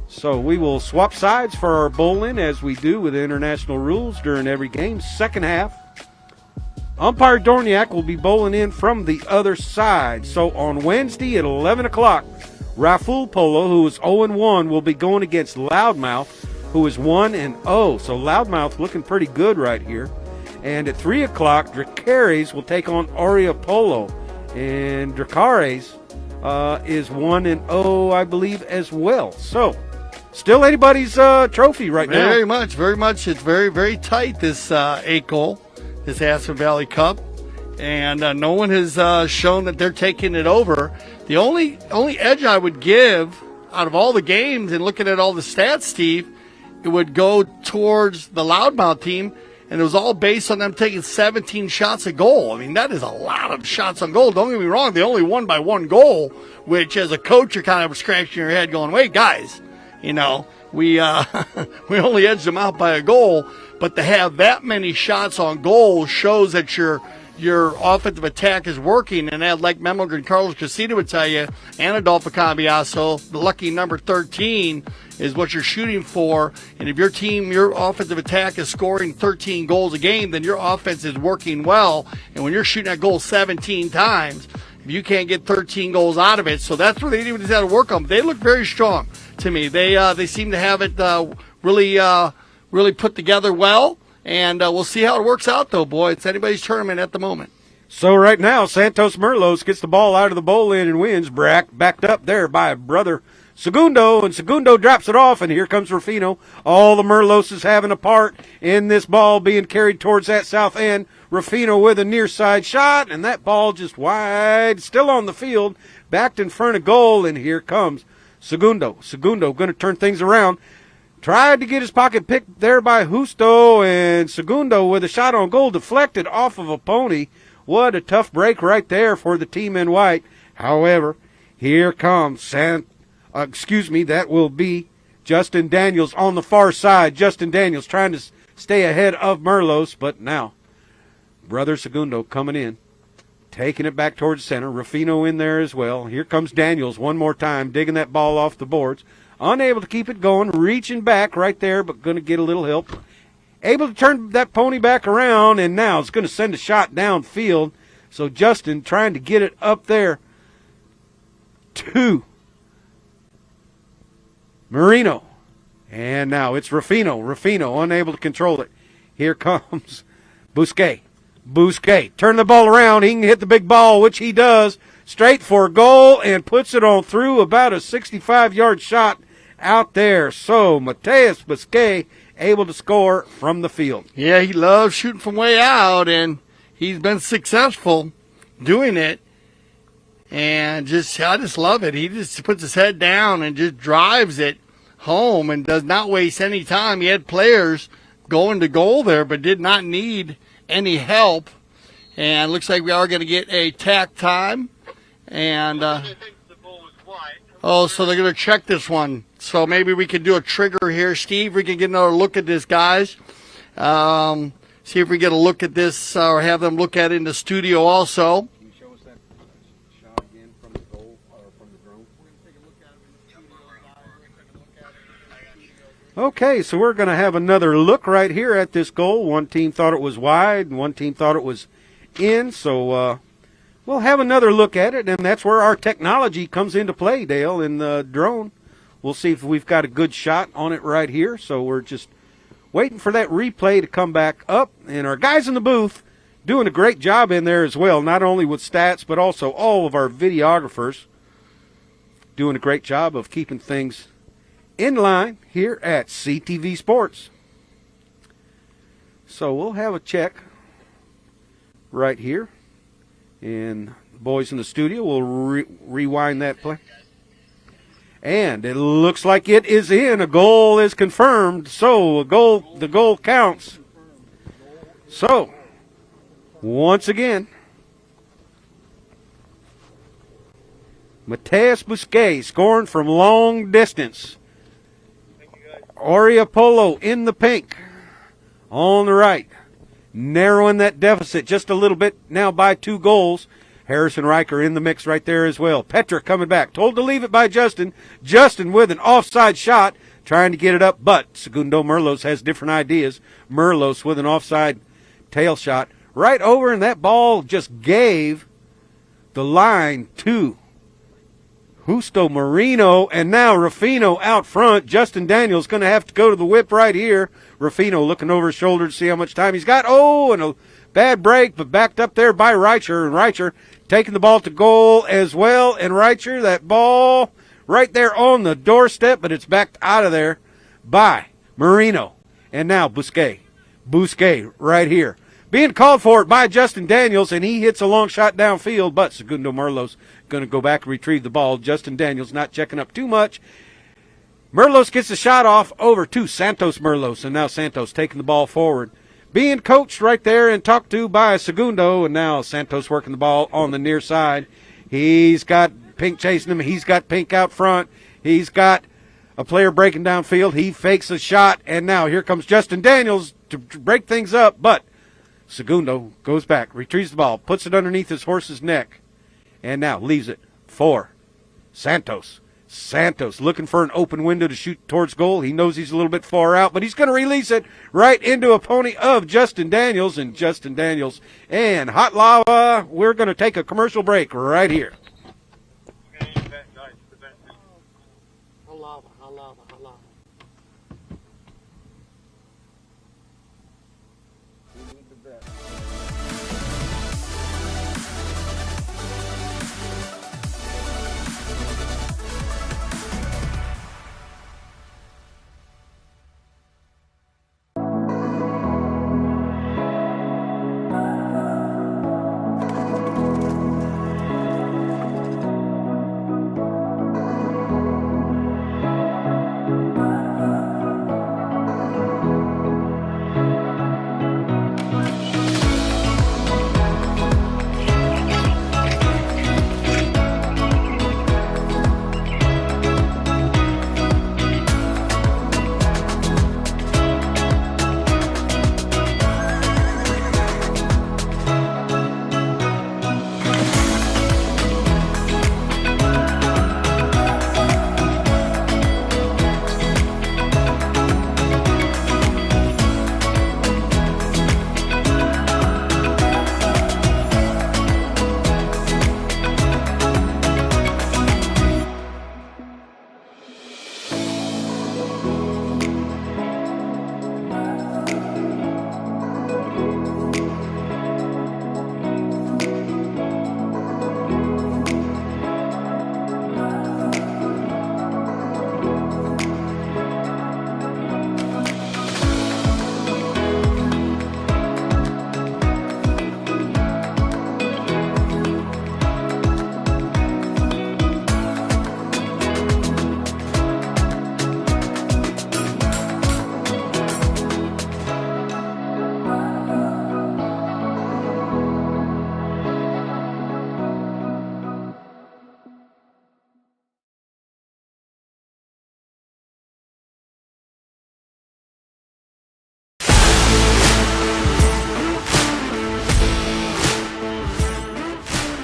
Speaker 2: So we will swap sides for our bowling as we do with international rules during every game. Second half, Umpire Dorniak will be bowling in from the other side. So on Wednesday at 11 o'clock, Raful Polo, who is 0-1, will be going against Loudmouth, who is 1-0. So Loudmouth looking pretty good right here. And at 3 o'clock, Dracares will take on Orea Polo. And Dracares is 1-0, I believe, as well. So still anybody's trophy right now.
Speaker 1: Very much. It's very, very tight, this 8-goal. This Aspen Valley Cup, and no one has shown that they're taking it over. The only edge I would give out of all the games, and looking at all the stats, Steve, it would go towards the Loudmouth team, and it was all based on them taking 17 shots a goal. I mean, that is a lot of shots on goal. Don't get me wrong, they only won by 1 goal, which as a coach you're kind of scratching your head going, wait, guys, we only edged them out by a goal. But to have that many shots on goal shows that your offensive attack is working. And like Memo and Carlos Casita would tell you, and Adolfo Cambiaso, the lucky number 13 is what you're shooting for. And if your offensive attack is scoring 13 goals a game, then your offense is working well. And when you're shooting that goal 17 times, you can't get 13 goals out of it. So that's where they need to work on. They look very strong to me. They seem to have it really put together well, and we'll see how it works out, though, boy. It's anybody's tournament at the moment.
Speaker 2: So right now, Santos Merlos gets the ball out of the bowl in and wins. Backed up there by brother Segundo, and Segundo drops it off, and here comes Rufino. All the Merloses having a part in this ball being carried towards that south end. Rufino with a near side shot, and that ball just wide, still on the field, backed in front of goal, and here comes Segundo. Segundo going to turn things around. Tried to get his pocket picked there by Justo, and Segundo with a shot on goal deflected off of a pony. What a tough break right there for the team in white. However, here comes that will be Justin Daniels on the far side. Justin Daniels trying to stay ahead of Merlos, but now brother Segundo coming in, taking it back towards center. Rufino in there as well. Here comes Daniels one more time, digging that ball off the boards. Unable to keep it going, reaching back right there, but going to get a little help. Able to turn that pony back around, and now it's going to send a shot downfield. So Justin trying to get it up there to Marino. And now it's Rufino. Rufino unable to control it. Here comes Busquet. Busquet, turn the ball around. He can hit the big ball, which he does, straight for goal, and puts it on through about a 65-yard shot out there. So Mateus Busquet able to score from the field.
Speaker 1: Yeah, he loves shooting from way out, and he's been successful doing it. And I just love it. He just puts his head down and just drives it home and does not waste any time. He had players going to goal there, but did not need any help. And looks like we are going to get a tack time. And so they're going to check this one. So maybe we can do a trigger here. Steve, we can get another look at this, guys. See if we get a look at this or have them look at it in the studio also.
Speaker 2: Can you show us that shot again from the goal or from the drone? Okay, so we're going to have another look right here at this goal. One team thought it was wide, and one team thought it was in. So we'll have another look at it, and that's where our technology comes into play, Dale, in the drone. We'll see if we've got a good shot on it right here. So we're just waiting for that replay to come back up. And our guys in the booth doing a great job in there as well, not only with stats, but also all of our videographers doing a great job of keeping things in line here at CTV Sports. So we'll have a check right here. And the boys in the studio will rewind that play. And it looks like it is in. A goal is confirmed. So the goal counts. So, once again, Mateus Busquet scoring from long distance. Orea Polo in the pink on the right. Narrowing that deficit just a little bit now by 2 goals. Harrison Riker in the mix right there as well. Petra coming back. Told to leave it by Justin. Justin with an offside shot. Trying to get it up, but Segundo Merlos has different ideas. Merlos with an offside tail shot. Right over, and that ball just gave the line to Justo Marino. And now Rufino out front. Justin Daniels going to have to go to the whip right here. Rufino looking over his shoulder to see how much time he's got. Oh, and a bad break, but backed up there by Reicher. And Reicher taking the ball to goal as well. And Reicher, that ball right there on the doorstep, but it's backed out of there by Marino. And now Busquet. Busquet right here. Being called for it by Justin Daniels, and he hits a long shot downfield, but Segundo Merlos going to go back and retrieve the ball. Justin Daniels not checking up too much. Merlos gets the shot off over to Santos Merlos, and now Santos taking the ball forward. Being coached right there and talked to by Segundo, and now Santos working the ball on the near side. He's got Pink chasing him. He's got Pink out front. He's got a player breaking downfield. He fakes a shot, and now here comes Justin Daniels to break things up, but Segundo goes back, retrieves the ball, puts it underneath his horse's neck, and now leaves it for Santos. Santos looking for an open window to shoot towards goal. He knows he's a little bit far out, but he's going to release it right into a pony of Justin Daniels. And Justin Daniels and Hot Lava, we're going to take a commercial break right here.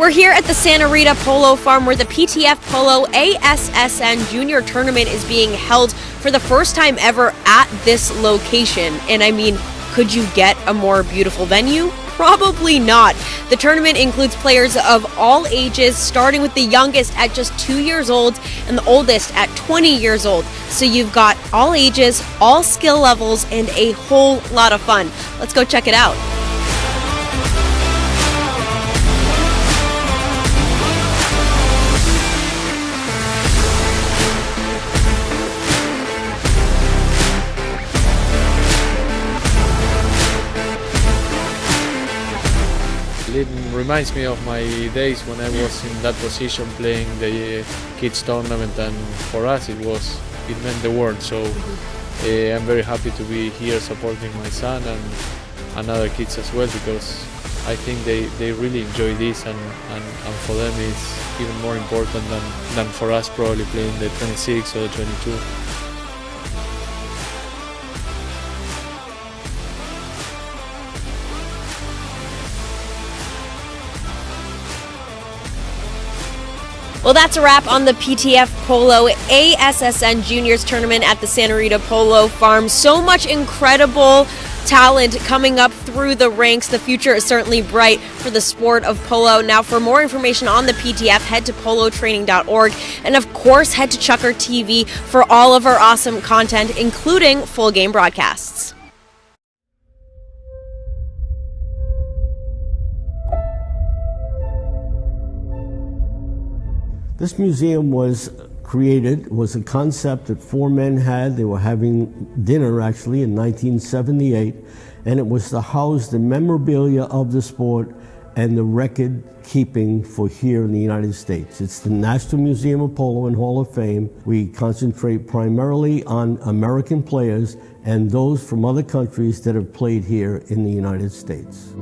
Speaker 15: We're here at the Santa Rita Polo Farm where the PTF Polo ASSN Junior Tournament is being held for the first time ever at this location. And I mean, could you get a more beautiful venue? Probably not. The tournament includes players of all ages, starting with the youngest at just 2 years old and the oldest at 20 years old. So you've got all ages, all skill levels, and a whole lot of fun. Let's go check it out.
Speaker 16: It reminds me of my days when I was in that position playing the kids tournament, and for us it meant the world. So I'm very happy to be here supporting my son and other kids as well, because I think they really enjoy this, and for them it's even more important than for us probably playing the 26 or the 22.
Speaker 15: Well, that's a wrap on the PTF Polo ASSN Juniors Tournament at the Santa Rita Polo Farm. So much incredible talent coming up through the ranks. The future is certainly bright for the sport of polo. Now, for more information on the PTF, head to polotraining.org. And of course, head to Chucker TV for all of our awesome content, including full game broadcasts.
Speaker 17: This museum was a concept that four men had. They were having dinner actually in 1978, and it was to house the memorabilia of the sport and the record keeping for here in the United States. It's the National Museum of Polo and Hall of Fame. We concentrate primarily on American players and those from other countries that have played here in the United States.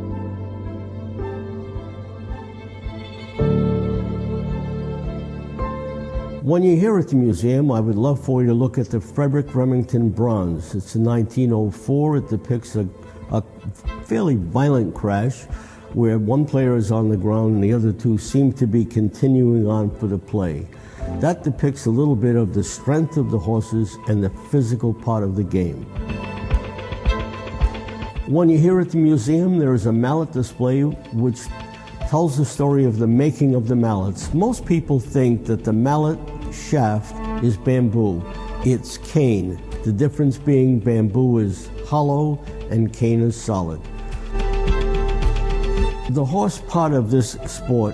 Speaker 17: When you're here at the museum, I would love for you to look at the Frederick Remington bronze. It's a 1904. It depicts a fairly violent crash where one player is on the ground and the other two seem to be continuing on for the play. That depicts a little bit of the strength of the horses and the physical part of the game. When you're here at the museum, there is a mallet display which tells the story of the making of the mallets. Most people think that the mallet shaft is bamboo. It's cane. The difference being bamboo is hollow and cane is solid. The horse part of this sport,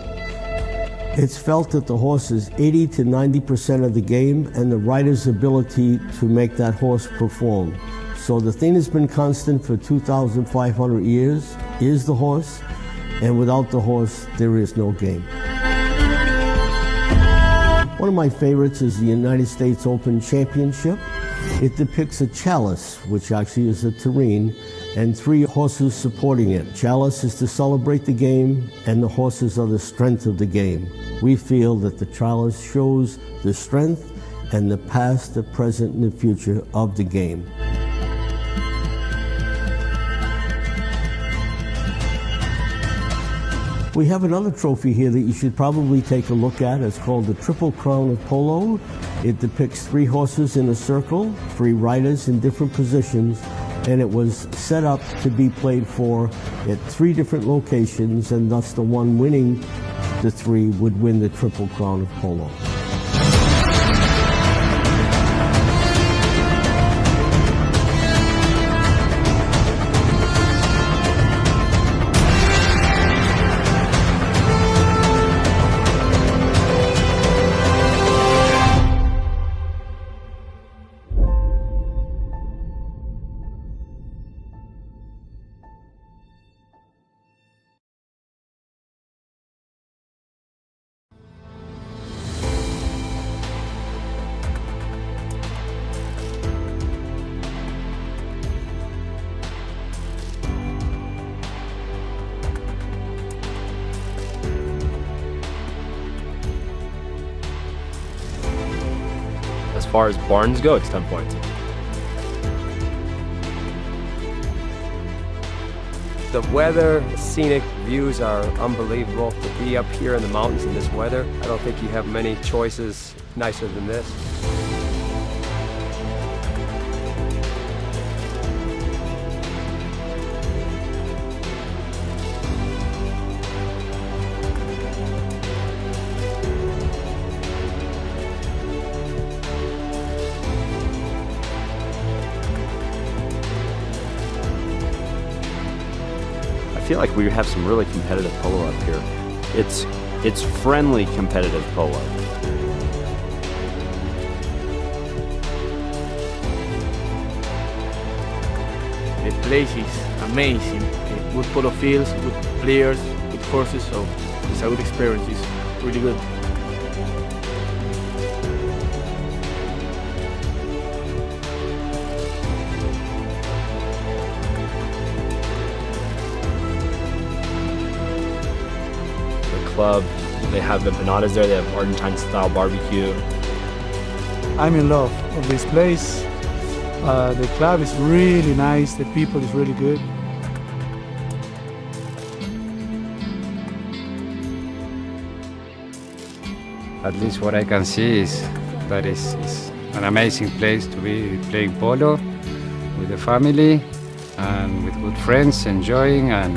Speaker 17: it's felt that the horse is 80 to 90% of the game and the rider's ability to make that horse perform. So the thing that's been constant for 2,500 years is the horse, and without the horse, there is no game. One of my favorites is the United States Open Championship. It depicts a chalice, which actually is a tureen, and three horses supporting it. Chalice is to celebrate the game, and the horses are the strength of the game. We feel that the chalice shows the strength and the past, the present, and the future of the game. We have another trophy here that you should probably take a look at. It's called the Triple Crown of Polo. It depicts three horses in a circle, three riders in different positions, and it was set up to be played for at three different locations, and thus the one winning the three would win the Triple Crown of Polo.
Speaker 8: As far as barns go, it's 10 points.
Speaker 9: The weather, the scenic views are unbelievable. To be up here in the mountains in this weather, I don't think you have many choices nicer than this.
Speaker 8: I feel like we have some really competitive polo up here. It's friendly competitive polo.
Speaker 10: The place is amazing. Good polo fields, good players, good courses, so it's a good experience. It's really good.
Speaker 18: Club. They have empanadas there. They have Argentine-style barbecue.
Speaker 11: I'm in love with this place. The club is really nice. The people is really good.
Speaker 12: At least what I can see is that it's an amazing place to be playing polo with the family and with good friends, enjoying, and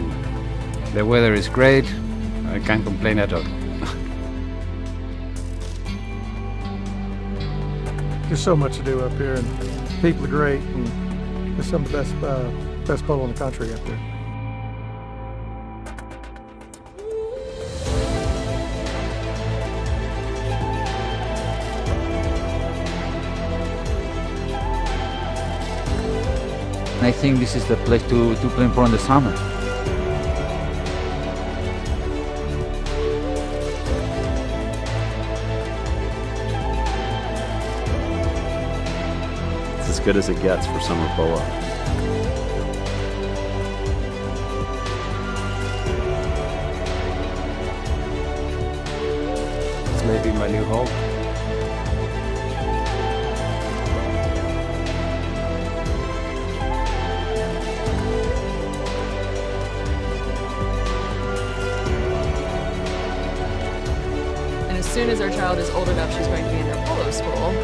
Speaker 12: the weather is great. I can't complain at all.
Speaker 19: There's so much to do up here, and people are great, and it's some of the best polo in the country up here.
Speaker 13: I think this is the place to play for in the summer.
Speaker 8: As good as it gets for summer polo.
Speaker 9: This may be my new home.
Speaker 14: And as soon as our child is old enough, she's going to be in their polo school.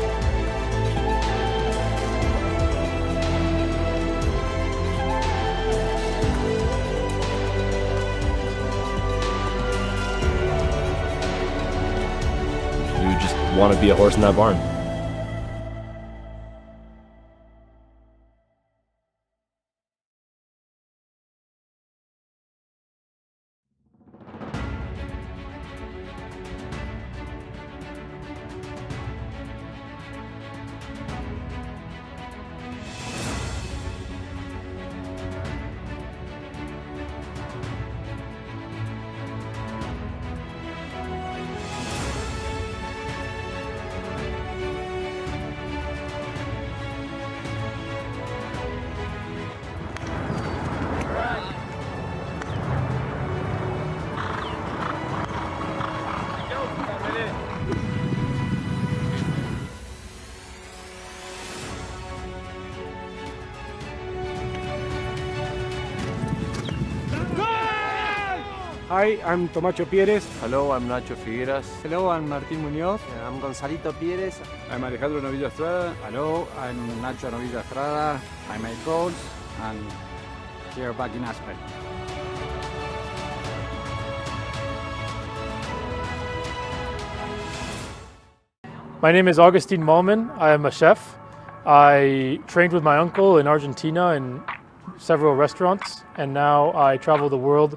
Speaker 18: You just want to be a horse in that barn.
Speaker 2: Hi, I'm Tomacho Pérez.
Speaker 16: Hello, I'm Nacho Figueras.
Speaker 11: Hello, I'm Martín Muñoz.
Speaker 20: I'm Gonzalito Pérez.
Speaker 21: I'm Alejandro Novillo Estrada.
Speaker 22: Hello, I'm Nacho Novillo Estrada. I make goals and here back in Aspen.
Speaker 19: My name is Augustine Malman. I am a chef. I trained with my uncle in Argentina in several restaurants, and now I travel the world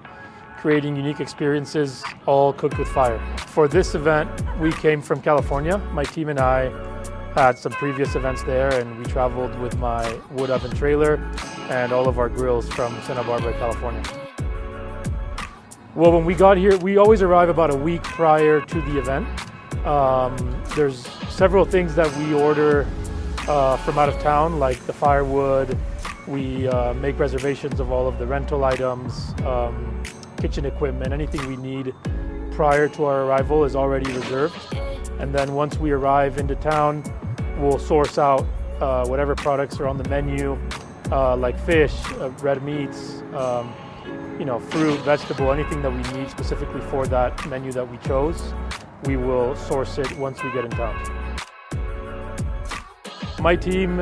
Speaker 19: creating unique experiences, all cooked with fire. For this event, we came from California. My team and I had some previous events there, and we traveled with my wood oven trailer and all of our grills from Santa Barbara, California. Well, when we got here, we always arrive about a week prior to the event. There's several things that we order from out of town, like the firewood. We make reservations of all of the rental items, kitchen equipment, anything we need prior to our arrival is already reserved. And then once we arrive into town, we'll source out whatever products are on the menu, like fish, red meats, fruit, vegetable, anything that we need specifically for that menu that we chose, we will source it once we get in town. My team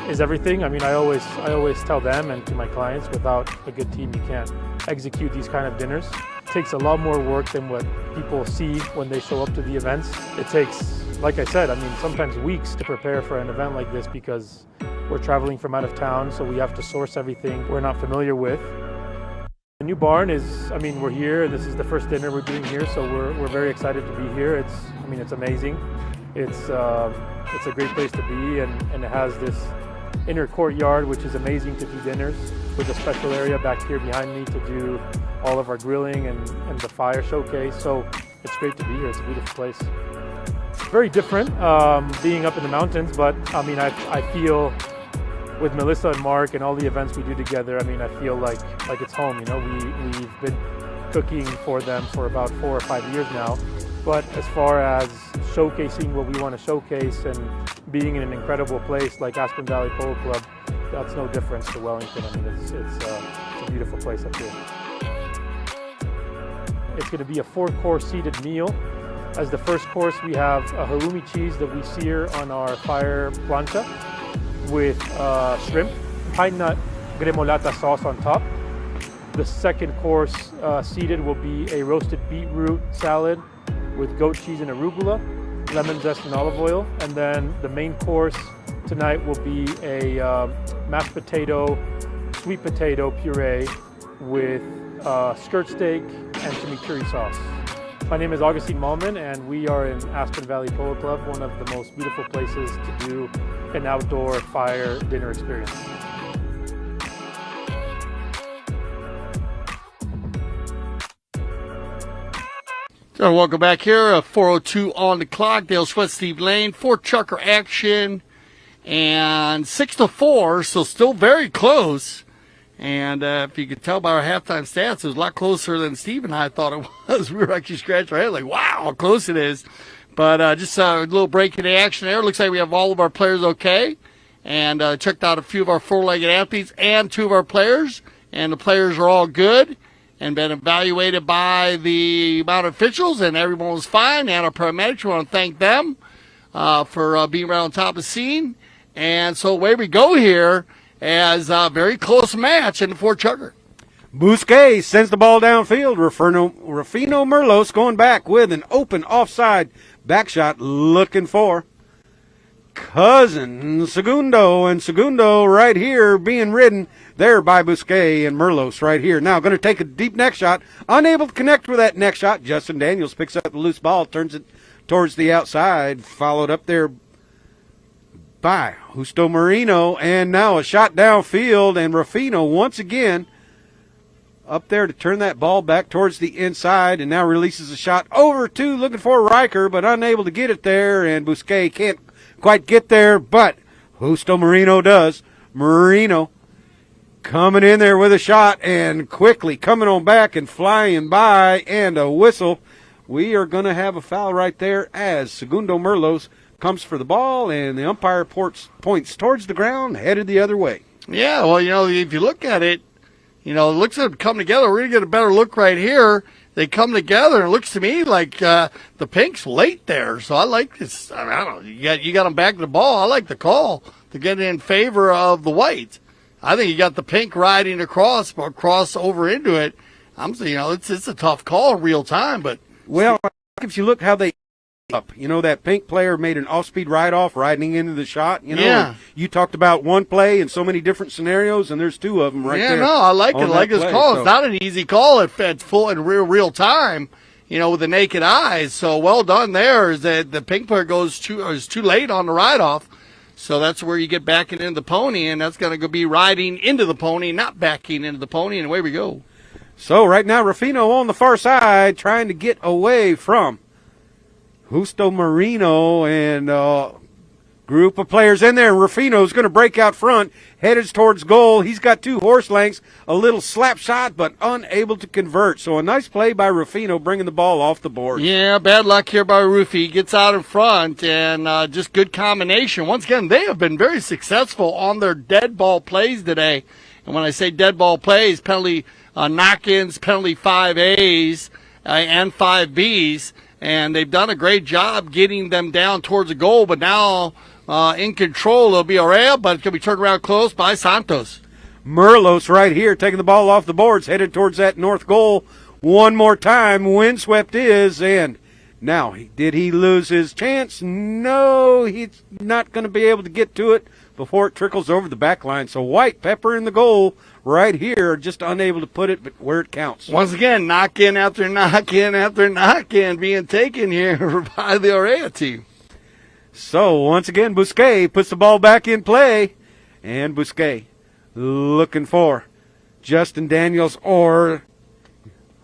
Speaker 19: is everything. I mean, I always tell them and to my clients, without a good team, you can't execute these kind of dinners. It takes a lot more work than what people see when they show up to the events. It takes, like I said, sometimes weeks to prepare for an event like this because we're traveling from out of town, so we have to source everything we're not familiar with. The new barn is, we're here, and this is the first dinner we're doing here, so we're very excited to be here. It's amazing. It's a great place to be, and it has this inner courtyard, which is amazing to do dinners, with a special area back here behind me to do all of our grilling and the fire showcase. So it's great to be here. It's a beautiful place. Very different being up in the mountains, but I feel with Melissa and Mark and all the events we do together, I feel like it's home. We've been cooking for them for about 4 or 5 years now. But as far as showcasing what we want to showcase and being in an incredible place like Aspen Valley Polo Club, that's no difference to Wellington. It's a beautiful place up here. It's going to be a 4-course seated meal. As the first course, we have a halloumi cheese that we sear on our fire plancha with shrimp, pine nut gremolata sauce on top. The second course seated will be a roasted beetroot salad with goat cheese and arugula, lemon zest and olive oil. And then the main course tonight will be a mashed potato, sweet potato puree with skirt steak and chimichurri sauce. My name is Augustine Malman, and we are in Aspen Valley Polo Club, one of the most beautiful places to do an outdoor fire dinner experience.
Speaker 1: So welcome back here. 4:02 on the clock. Dale Sweat, Steve Lane, 4 chucker action, and 6-4. So still very close. And if you could tell by our halftime stats, it was a lot closer than Steve and I thought it was. We were actually scratching our head like, wow, how close it is. But just a little break in the action there. Looks like we have all of our players okay. And checked out a few of our 4-legged athletes and 2 of our players. And the players are all good and been evaluated by the mounted officials, and everyone was fine. And our paramedics, we want to thank them for being right on top of the scene. And so away we go here as a very close match in the 4 chucker.
Speaker 2: Bousquet sends the ball downfield. Rufino Merlos going back with an open offside back shot, looking for cousin Segundo, and Segundo right here being ridden there by Bousquet and Merlos right here. Now going to take a deep neck shot, unable to connect with that neck shot. Justin Daniels picks up the loose ball, turns it towards the outside, followed up there by Justo Marino, and now a shot downfield, and Rufino once again up there to turn that ball back towards the inside, and now releases a shot over to looking for Riker, but unable to get it there, and Bousquet can't quite get there, but Justo Marino does. Marino coming in there with a shot and quickly coming on back and flying by, and a whistle. We are going to have a foul right there as Segundo Merlos comes for the ball, and the umpire points towards the ground, headed the other way.
Speaker 1: Yeah, well, if you look at it, it looks like them come together. We're going to get a better look right here. They come together, and it looks to me like the pink's late there. So I like this. I don't know. You got them back to the ball. I like the call to get in favor of the white. I think you got the pink riding across over into it. It's a tough call in real time, but
Speaker 2: well, if you look how they up, that pink player made an off-speed ride-off riding into the shot.
Speaker 1: Yeah.
Speaker 2: You talked about one play in so many different scenarios, and there's 2 of them right there.
Speaker 1: Yeah, no, I like it. I like this call.
Speaker 2: So.
Speaker 1: It's not an easy call if it's full in real time, with the naked eyes. So well done there. Is that the pink player is too late on the ride-off. So that's where you get backing into the pony, and that's going to be riding into the pony, not backing into the pony, and away we go.
Speaker 2: So right now, Rufino on the far side trying to get away from Justo Marino, and group of players in there. Rufino's going to break out front, headed towards goal. He's got 2 horse lengths, a little slap shot, but unable to convert. So a nice play by Rufino, bringing the ball off the board.
Speaker 1: Yeah, bad luck here by Rufi. He gets out in front, and just good combination. Once again, they have been very successful on their dead ball plays today. And when I say dead ball plays, penalty knock-ins, penalty 5As, and 5Bs, and they've done a great job getting them down towards the goal, but now in control it'll be Orea, but it's going to be turned around close by Santos.
Speaker 2: Merlos right here taking the ball off the boards, headed towards that north goal one more time. Windswept is, and now did he lose his chance? No, he's not going to be able to get to it before it trickles over the back line. So White Pepper in the goal right here, just unable to put it but where it counts.
Speaker 1: Once again, knock-in after knock-in after knock-in being taken here by the Orea team.
Speaker 2: So once again, Busquet puts the ball back in play, and Busquet looking for Justin Daniels or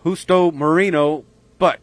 Speaker 2: Justo Marino, but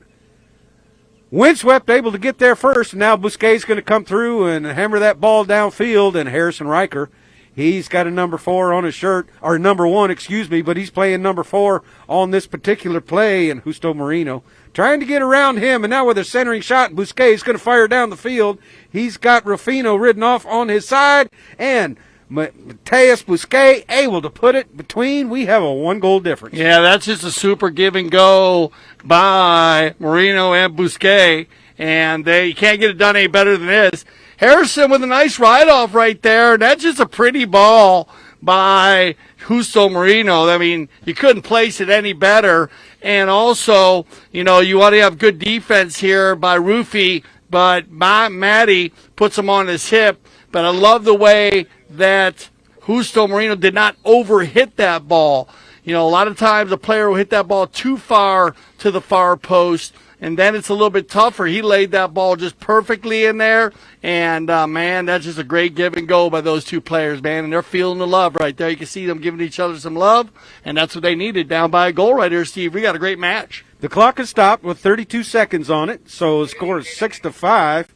Speaker 2: Windswept able to get there first, and now Busquet's going to come through and hammer that ball downfield, and Harrison Riker, he's got a number 4 on his shirt, or number 1, excuse me, but he's playing number 4 on this particular play, and Justo Marino trying to get around him, and now with a centering shot, Busquet's going to fire down the field. He's got Rufino ridden off on his side, and Mateus Busquet able to put it between. We have a 1-goal difference.
Speaker 1: Yeah, that's just a super give and go by Marino and Busquet, and you can't get it done any better than this. Harrison with a nice ride-off right there. That's just a pretty ball by Justo Marino. I mean, you couldn't place it any better. And also, you want to have good defense here by Rufy, but Matty puts him on his hip. But I love the way that Justo Marino did not overhit that ball. A lot of times a player will hit that ball too far to the far post, and then it's a little bit tougher. He laid that ball just perfectly in there, and, man, that's just a great give and go by those two players, man, and they're feeling the love right there. You can see them giving each other some love, and that's what they needed down by a goal right here, Steve. We got a great match.
Speaker 2: The clock has stopped with 32 seconds on it, so the score is 6-5,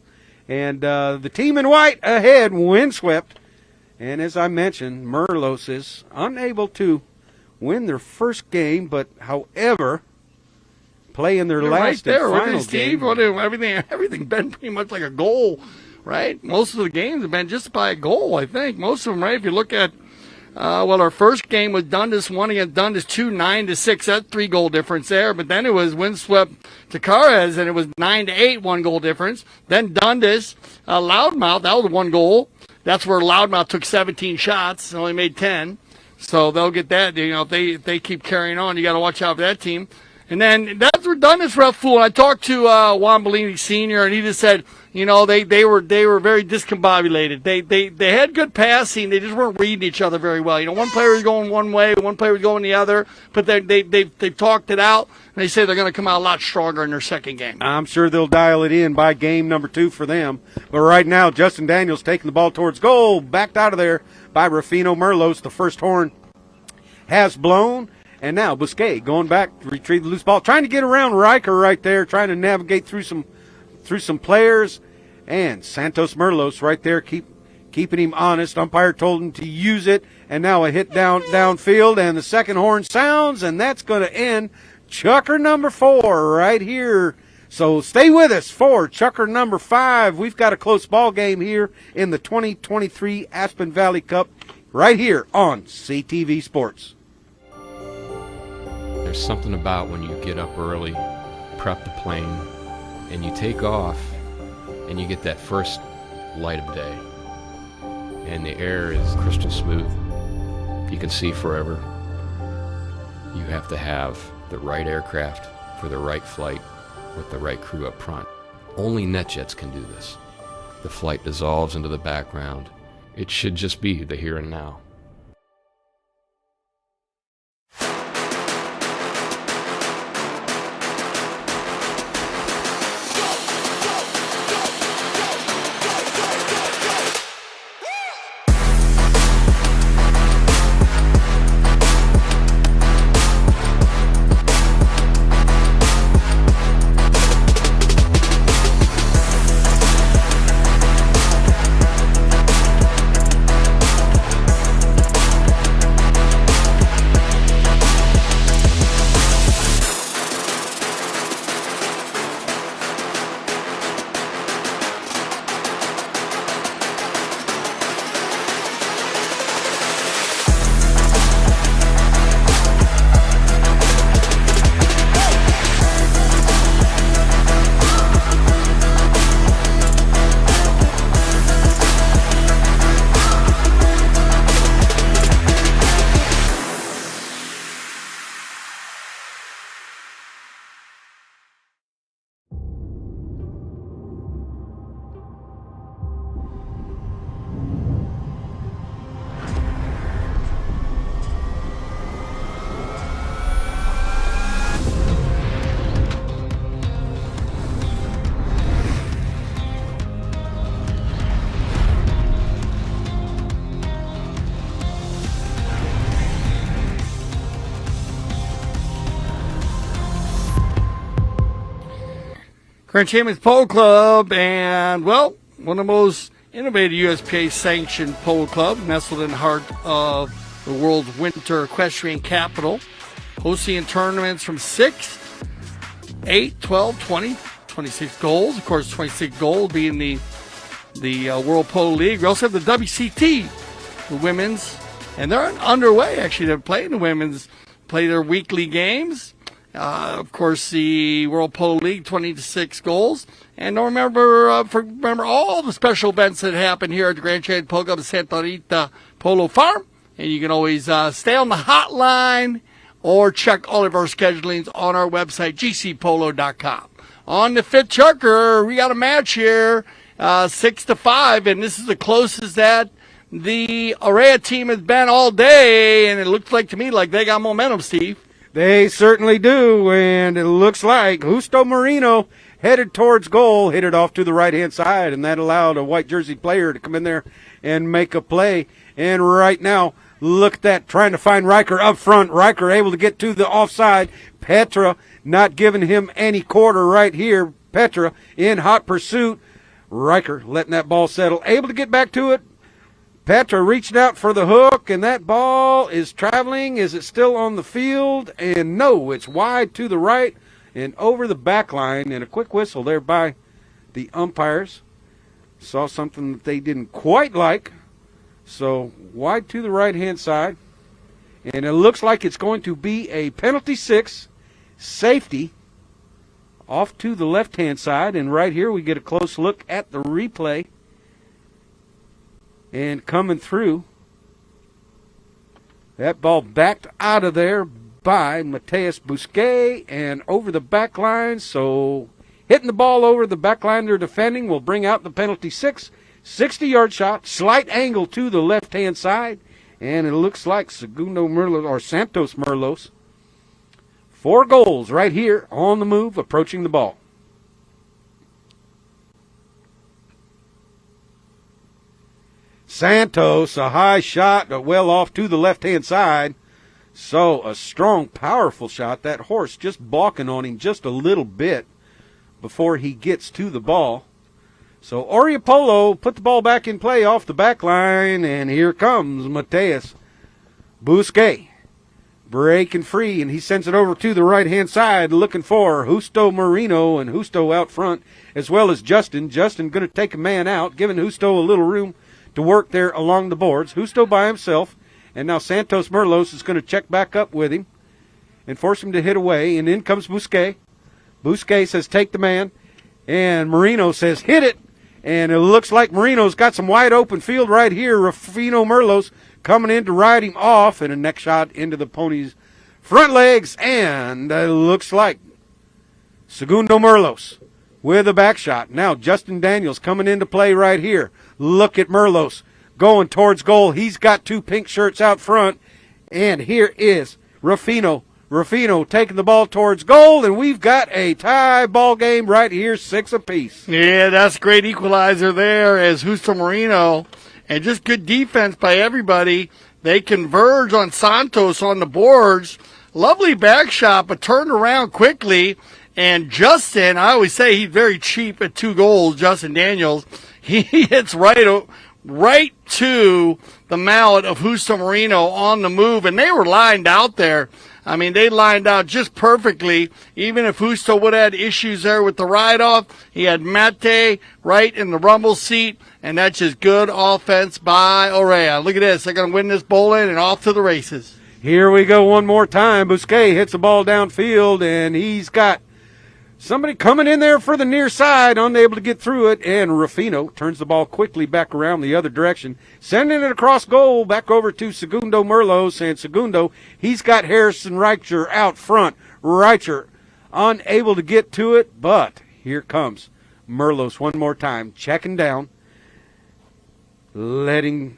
Speaker 2: and the team in white ahead, Windswept. And as I mentioned, Merlos is unable to win their first game, but however, playing their last and final
Speaker 1: Steve,
Speaker 2: game.
Speaker 1: Everything been pretty much like a goal, right? Most of the games have been just by a goal, I think. Most of them, right? If you look at, our first game was Dundas 1 against Dundas 2, 9-6. That 3-goal difference there. But then it was Windswept Takares, and it was 9-8, 1-goal difference. Then Dundas, Loudmouth, that was 1 goal. That's where Loudmouth took 17 shots, only made 10. So they'll get that. If they keep carrying on, you got to watch out for that team. And then that's where Dundas ref fool. I talked to Juan Bellini Sr., and he just said, they were very discombobulated. They had good passing. They just weren't reading each other very well. One player was going one way, one player was going the other. But they've talked it out, and they say they're going to come out a lot stronger in their second game.
Speaker 2: I'm sure they'll dial it in by game number 2 for them. But right now, Justin Daniels taking the ball towards goal, backed out of there by Rufino Merlos. The first horn has blown. And now Busquet going back to retrieve the loose ball, trying to get around Riker right there, trying to navigate through some players. And Santos Merlos right there keeping him honest. Umpire told him to use it, and now a hit downfield, and the second horn sounds, and that's going to end Chucker number 4 right here. So stay with us for Chucker number 5. We've got a close ball game here in the 2023 Aspen Valley Cup right here on CTV Sports.
Speaker 3: There's something about when you get up early, prep the plane, and you take off, and you get that first light of day. And the air is crystal smooth. You can see forever. You have to have the right aircraft for the right flight with the right crew up front. Only NetJets can do this. The flight dissolves into the background. It should just be the here and now.
Speaker 1: Grand Champions Polo Club, and, well, one of the most innovative USPA-sanctioned polo club, nestled in the heart of the world's winter equestrian capital, hosting tournaments from 6, 8, 12, 20, 26 goals. Of course, 26 gold being the World Polo League. We also have the WCT, the women's, and they're underway, actually. They're playing the women's, play their weekly games. Of course, the World Polo League, 26 goals. And don't remember all the special events that happen here at the Grand Champions Polo Club of Santa Rita Polo Farm. And you can always stay on the hotline or check all of our schedulings on our website, gcpolo.com. On the fifth chucker, we got a match here, 6-5, and this is the closest that the Orea team has been all day, and it looks like to me like they got momentum, Steve.
Speaker 2: They certainly do, and it looks like Justo Marino headed towards goal, hit it off to the right-hand side, and that allowed a white jersey player to come in there and make a play. And right now, look at that, trying to find Riker up front. Riker able to get to the offside. Petra not giving him any quarter right here. Petra in hot pursuit. Riker letting that ball settle, able to get back to it. Petra reaching out for the hook, and that ball is traveling. Is it still on the field? And no, it's wide to the right and over the back line. And a quick whistle there by the umpires. Saw something that they didn't quite like. So wide to the right-hand side. And it looks like it's going to be a penalty 6, safety, off to the left-hand side. And right here we get a close look at the replay. And coming through, that ball backed out of there by Mateus Busquet and over the back line. So hitting the ball over the back line they're defending will bring out the penalty 6. 60-yard shot, slight angle to the left-hand side. And it looks like Santos Merlos. 4 goals right here on the move, approaching the ball. Santos, a high shot, but well off to the left-hand side. So a strong, powerful shot. That horse just balking on him just a little bit before he gets to the ball. So Orea Polo put the ball back in play off the back line, and here comes Mateus Busquet. Breaking free, and he sends it over to the right-hand side, looking for Justo Marino, and Justo out front, as well as Justin. Justin going to take a man out, giving Justo a little room to work there along the boards. Justo by himself, and now Santos Merlos is going to check back up with him and force him to hit away, and in comes Busquet. Busquet says, take the man, and Marino says, hit it, and it looks like Marino's got some wide open field right here. Rufino Merlos coming in to ride him off, and a neck shot into the pony's front legs, and it looks like Segundo Merlos with a back shot. Now Justin Daniels coming into play right here. Look at Merlos going towards goal. He's got 2 pink shirts out front. And here is Rufino. Rufino taking the ball towards goal, and we've got a tie ball game right here, 6 apiece.
Speaker 1: Yeah, that's a great equalizer there as Justo Marino. And just good defense by everybody. They converge on Santos on the boards. Lovely back shot, but turned around quickly. And Justin, I always say he's very cheap at 2 goals, Justin Daniels. He hits right to the mallet of Justo Marino on the move, and they were lined out there. I mean, they lined out just perfectly. Even if Justo would have had issues there with the ride-off, he had Mate right in the rumble seat, and that's just good offense by Orea. Look at this. They're going to win this bowling and off to the races.
Speaker 2: Here we go one more time. Busquet hits the ball downfield, and he's got somebody coming in there for the near side, unable to get through it, and Rufino turns the ball quickly back around the other direction, sending it across goal back over to Segundo Merlos, and Segundo, he's got Harrison Reicher out front. Reicher unable to get to it, but here comes Merlos one more time, checking down, letting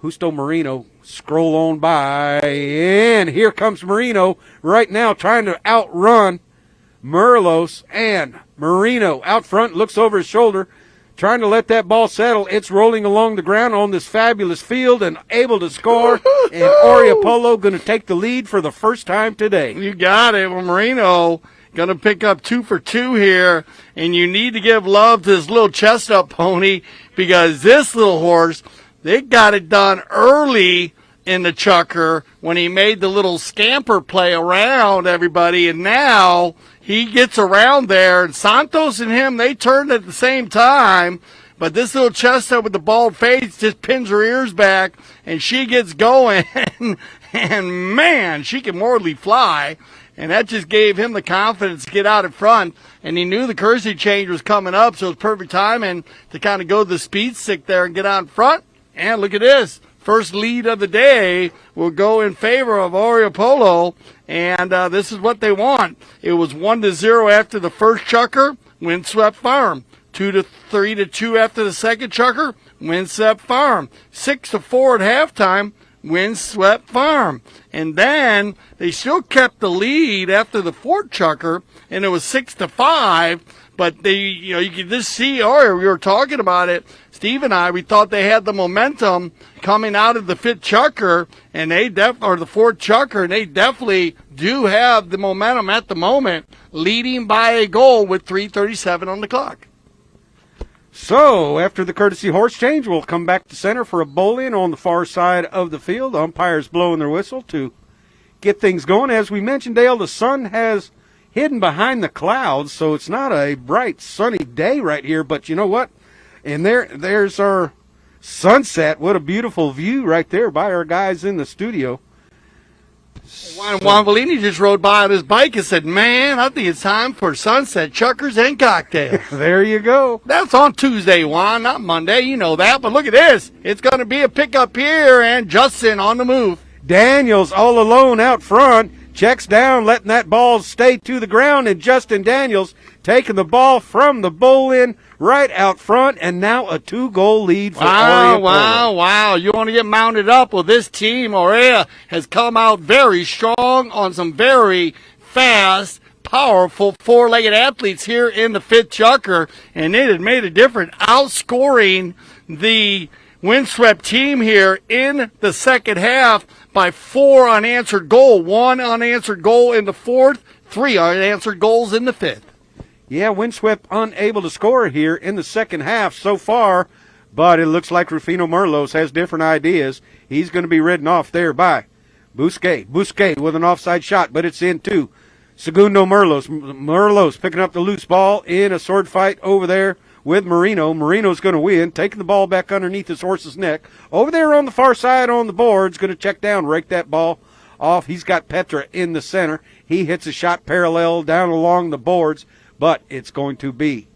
Speaker 2: Justo Marino scroll on by, and here comes Marino right now trying to outrun Merlos, and Marino out front looks over his shoulder, trying to let that ball settle. It's rolling along the ground on this fabulous field and able to score. And Orea Polo going to take the lead for the first time today.
Speaker 1: You got it. Well, Marino going to pick up 2 for 2 here, and you need to give love to this little chestnut pony because this little horse, they got it done early in the chucker when he made the little scamper play around everybody, and now he gets around there, and Santos and him, they turned at the same time, but this little chestnut with the bald face just pins her ears back, and she gets going, and man, she can mortally fly. And that just gave him the confidence to get out in front. And he knew the courtesy change was coming up, so it was perfect timing to kind of go the speed stick there and get out in front. And look at this. First lead of the day will go in favor of Orea Polo. And this is what they want. It was 1-0 after the first chukker, Windswept Farm. 2-3-2 after the second chukker, Windswept Farm. 6-4 at halftime, Windswept Farm. And then they still kept the lead after the fourth chukker, and it was 6-5. But you could just see, we were talking about it, Steve and I, we thought they had the momentum coming out of the fifth chukker, and or the fourth chukker, and they definitely do have the momentum at the moment, leading by a goal with 3:37 on the clock.
Speaker 2: So, after the courtesy horse change, we'll come back to center for a bowl-in on the far side of the field. Umpires blowing their whistle to get things going. As we mentioned, Dale, the sun has hidden behind the clouds, so it's not a bright, sunny day right here. But you know what? And there's our sunset. What a beautiful view right there by our guys in the studio.
Speaker 1: Juan Bellini just rode by on his bike and said, man, I think it's time for sunset chuckers and cocktails.
Speaker 2: There you go.
Speaker 1: That's on Tuesday, Juan, not Monday. You know that. But look at this. It's going to be a pickup here, and Justin on the move.
Speaker 2: Daniels all alone out front. Checks down, letting that ball stay to the ground, and Justin Daniels taking the ball from the bowl-in right out front, and now a 2-goal lead for Orea Polo.
Speaker 1: Wow. You want to get mounted up? Well, this team, Orea, has come out very strong on some very fast, powerful four-legged athletes here in the fifth chukker, and it had made a difference, outscoring the Windswept team here in the second half by 4 unanswered goals. 1 unanswered goal in the fourth, 3 unanswered goals in the fifth.
Speaker 2: Yeah, Windswept unable to score here in the second half so far, but it looks like Rufino Merlos has different ideas. He's going to be ridden off there by Busquet. Busquet with an offside shot, but it's in to Segundo Merlos. Merlos picking up the loose ball in a sword fight over there with Marino. Marino's going to win, taking the ball back underneath his horse's neck. Over there on the far side on the boards, going to check down, rake that ball off. He's got Petra in the center. He hits a shot parallel down along the boards, but it's going to be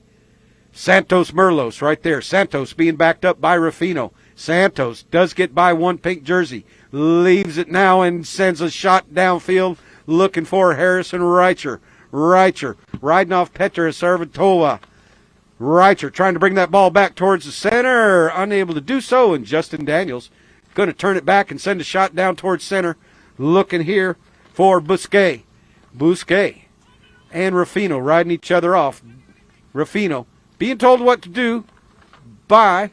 Speaker 2: Santos Merlos right there. Santos being backed up by Rufino. Santos does get by one pink jersey, leaves it now and sends a shot downfield looking for Harrison Reicher. Reicher riding off Petra Servatova. Reicher trying to bring that ball back towards the center, unable to do so, and Justin Daniels going to turn it back and send a shot down towards center, looking here for Busquet. Busquet and Rufino riding each other off. Rufino being told what to do by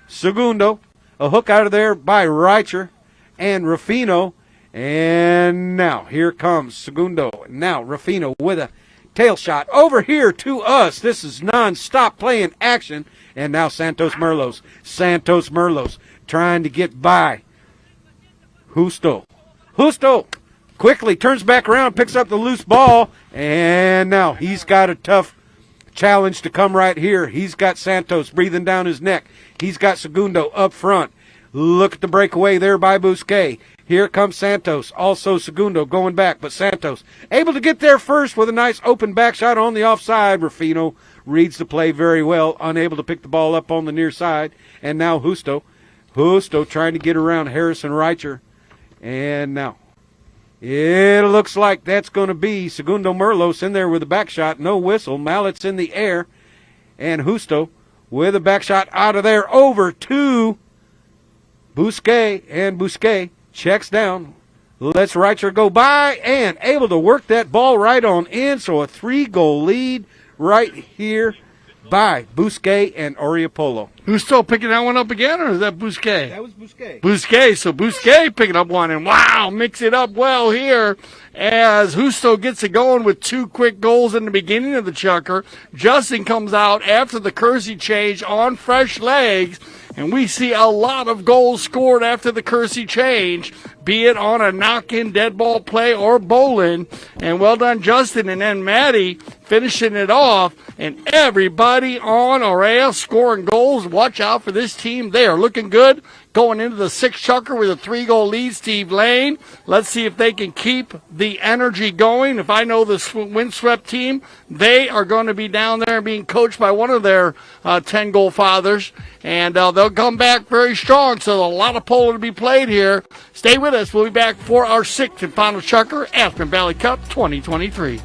Speaker 2: Segundo. A hook out of there by Reicher and Rufino. And now here comes Segundo. Now Rufino with a tail shot over here to us. This is non-stop playing action. And now Santos Merlos. Santos Merlos trying to get by Justo. Justo quickly turns back around, picks up the loose ball, and now he's got a tough challenge to come right here. He's got Santos breathing down his neck. He's got Segundo up front. Look at the breakaway there by Busquet. Here comes Santos. Also Segundo going back, but Santos able to get there first with a nice open back shot on the offside. Rufino reads the play very well, unable to pick the ball up on the near side. And now Justo. Justo trying to get around Harrison Reicher. And now it looks like that's going to be Segundo Merlos in there with a back shot. No whistle. Mallet's in the air. And Justo with a back shot out of there over to Busquet. And Busquet checks down, lets Reicher go by, and able to work that ball right on in. So a 3-goal lead right here by Bousquet and Orea Polo.
Speaker 1: Who's still picking that one up again, or is that Bousquet?
Speaker 2: That was Bousquet.
Speaker 1: Bousquet, so Bousquet picking up one, and wow, mix it up well here as Justo gets it going with 2 quick goals in the beginning of the chukker. Justin comes out after the Kersey change on fresh legs, and we see a lot of goals scored after the Kersey change, be it on a knock-in dead ball play or bowling. And well done, Justin. And then Maddie finishing it off, and everybody on Orea scoring goals. Watch out for this team. They are looking good going into the 6th chukker with a 3-goal lead. Steve Lane. Let's see if they can keep the energy going. If I know the windswept team, they are going to be down there being coached by one of their 10-goal fathers, and they'll come back very strong. So a lot of polo to be played here. Stay with us. We'll be back for our 6th and final chukker, Aspen Valley Cup 2023.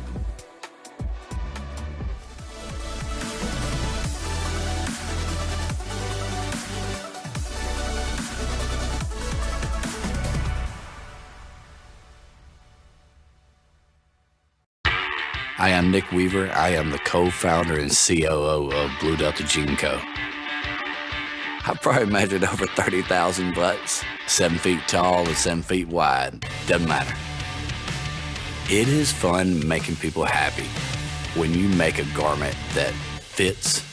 Speaker 6: I am Nick Weaver. I am the co-founder and COO of Blue Delta Gene Co. I've probably measured over 30,000 butts, 7 feet tall and 7 feet wide. Doesn't matter. It is fun making people happy. When you make a garment that fits,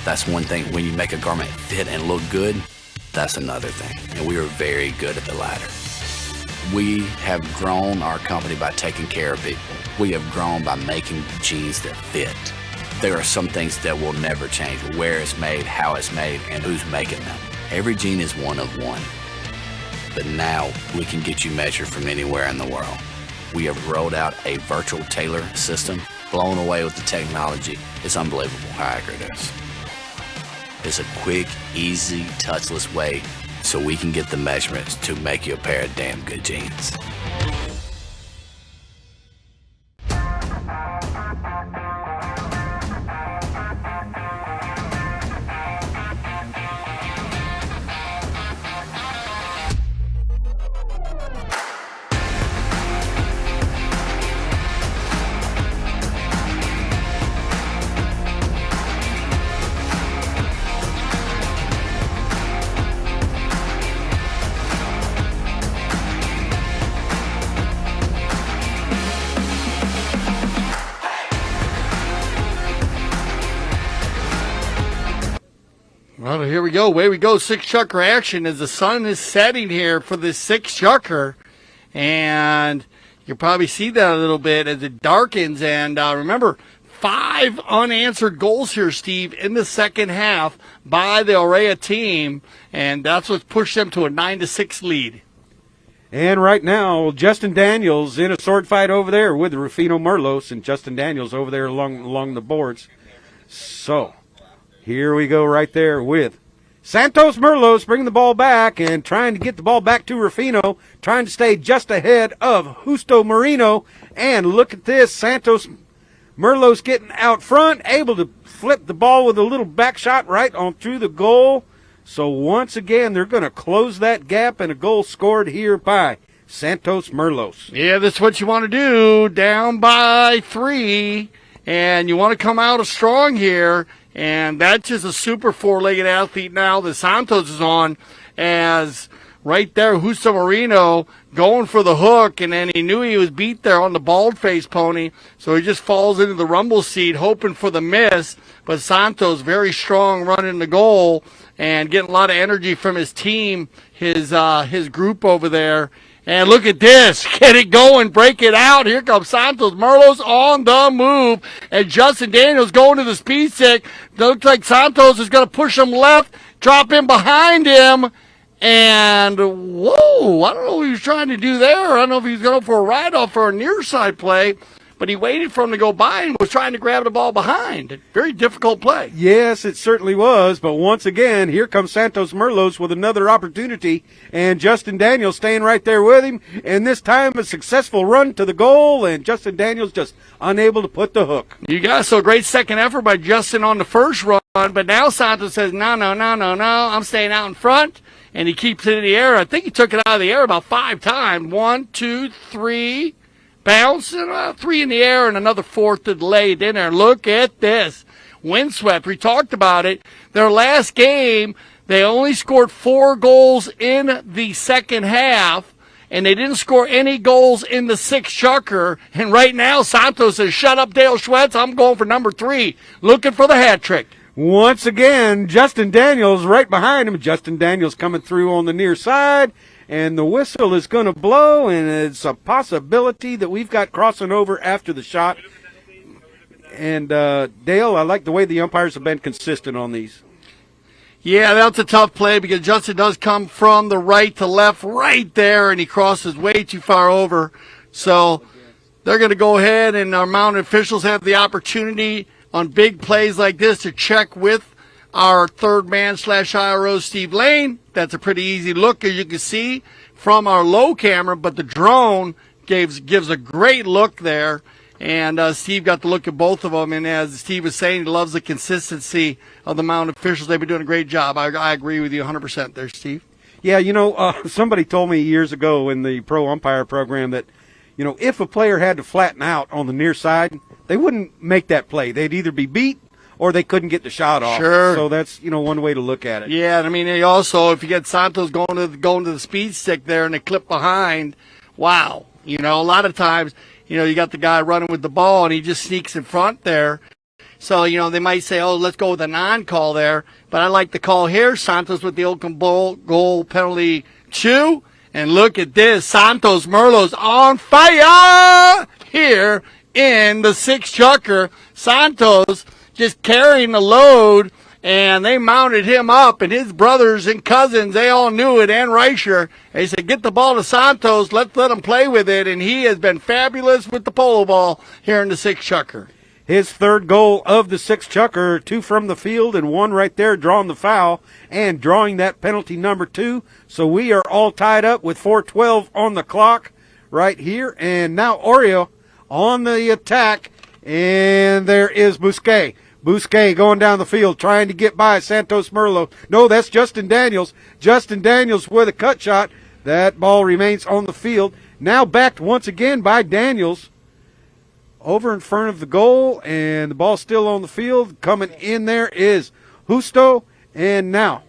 Speaker 6: that's one thing. When you make a garment fit and look good, that's another thing. And we are very good at the latter. We have grown our company by taking care of people. We have grown by making jeans that fit. There are some things that will never change. Where it's made, how it's made, and who's making them. Every jean is one of one. But now we can get you measured from anywhere in the world. We have rolled out a virtual tailor system, blown away with the technology. It's unbelievable how accurate it is. It's a quick, easy, touchless way so we can get the measurements to make you a pair of damn good jeans.
Speaker 1: Well, here we go. Away we go. 6th chukker action as the sun is setting here for this 6th chukker. And you'll probably see that a little bit as it darkens. And remember, 5 unanswered goals here, Steve, in the second half by the Orea team. And that's what's pushed them to a 9-6 lead.
Speaker 2: And right now, Justin Daniels in a sword fight over there with Rufino Merlos, and Justin Daniels over there along the boards. So here we go right there with Santos Merlos bringing the ball back and trying to get the ball back to Rufino, trying to stay just ahead of Justo Marino. And look at this, Santos Merlos getting out front, able to flip the ball with a little back shot right on through the goal. So once again, they're going to close that gap, and a goal scored here by Santos Merlos.
Speaker 1: Yeah, that's what you want to do, down by 3, and you want to come out strong here. And that's just a super 4-legged athlete now that Santos is on, as right there, Justo Marino going for the hook, and then he knew he was beat there on the bald-faced pony, so he just falls into the rumble seat hoping for the miss. But Santos, very strong, running the goal and getting a lot of energy from his team, his group over there. And look at this. Get it going. Break it out. Here comes Santos Merlos on the move. And Justin Daniels going to the speed stick. Looks like Santos is going to push him left, drop in behind him. And, whoa, I don't know what he was trying to do there. I don't know if he was going for a ride-off or a near-side play. But he waited for him to go by and was trying to grab the ball behind. Very difficult play.
Speaker 2: Yes, it certainly was. But once again, here comes Santos Merlos with another opportunity. And Justin Daniels staying right there with him. And this time a successful run to the goal. And Justin Daniels just unable to put the hook.
Speaker 1: You guys, so great second effort by Justin on the first run. But now Santos says, no, I'm staying out in front. And he keeps it in the air. I think he took it out of the air about 5 times. 1, 2, 3. Bounce, and 3 in the air, and another 4th that laid in there. Look at this. Windswept. We talked about it. Their last game, they only scored 4 goals in the second half, and they didn't score any goals in the sixth chukker. And right now, Santos says, shut up, Dale Schwetz. I'm going for number 3, looking for the hat trick.
Speaker 2: Once again, Justin Daniels right behind him. Justin Daniels coming through on the near side, and the whistle is going to blow, and it's a possibility that we've got crossing over after the shot. And, Dale, I like the way the umpires have been consistent on these.
Speaker 1: Yeah, that's a tough play because Justin does come from the right to left right there, and he crosses way too far over. So they're going to go ahead, and our mounted officials have the opportunity on big plays like this to check with our third man / IRO, Steve Lane. That's a pretty easy look, as you can see from our low camera, but the drone gives a great look there. And Steve got to look at both of them, and as Steve was saying, he loves the consistency of the mounted officials. They've been doing a great job. I agree with you 100% there, Steve.
Speaker 2: Yeah, somebody told me years ago in the pro umpire program that, if a player had to flatten out on the near side, they wouldn't make that play. They'd either be beat or they couldn't get the shot off.
Speaker 1: Sure.
Speaker 2: So that's, one way to look at it.
Speaker 1: Yeah, and I mean, they also, if you get Santos going to the speed stick there and they clip behind, wow. A lot of times, you got the guy running with the ball and he just sneaks in front there. So, they might say, oh, let's go with a non-call there. But I like the call here. Santos with the open goal penalty 2. And look at this. Santos Merlo's on fire here in the sixth chukker. Santos just carrying the load, and they mounted him up, and his brothers and cousins, they all knew it, and Reicher. They said, get the ball to Santos, let him play with it, and he has been fabulous with the polo ball here in the sixth chukker.
Speaker 2: His third goal of the sixth chukker, 2 from the field and 1 right there drawing the foul and drawing that penalty number 2. So we are all tied up with 4:12 on the clock right here. And now Orea on the attack, and there is Bousquet. Bousquet going down the field, trying to get by Santos Merlo. No, that's Justin Daniels. Justin Daniels with a cut shot. That ball remains on the field. Now backed once again by Daniels. Over in front of the goal, and the ball still on the field. Coming in there is Justo, and now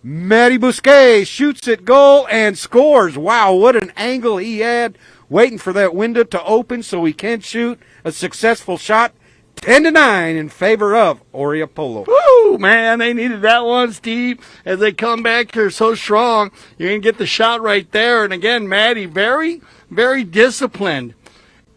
Speaker 2: Matty Bousquet shoots at goal and scores. Wow, what an angle he had, waiting for that window to open so he can shoot a successful shot. 10-9 in favor of Orea Polo.
Speaker 1: Woo, man, they needed that one, Steve. As they come back here so strong, you're going to get the shot right there. And again, Matty, very, very disciplined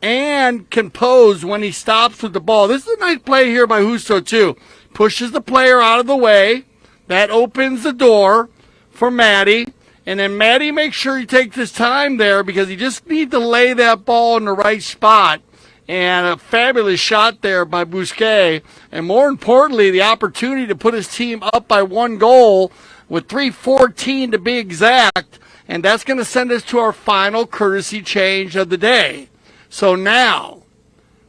Speaker 1: and composed when he stops with the ball. This is a nice play here by Justo, too. Pushes the player out of the way. That opens the door for Matty. And then Matty makes sure he takes his time there because he just needs to lay that ball in the right spot. And a fabulous shot there by Bousquet. And more importantly, the opportunity to put his team up by 1 goal with 3:14 to be exact. And that's going to send us to our final courtesy change of the day. So now,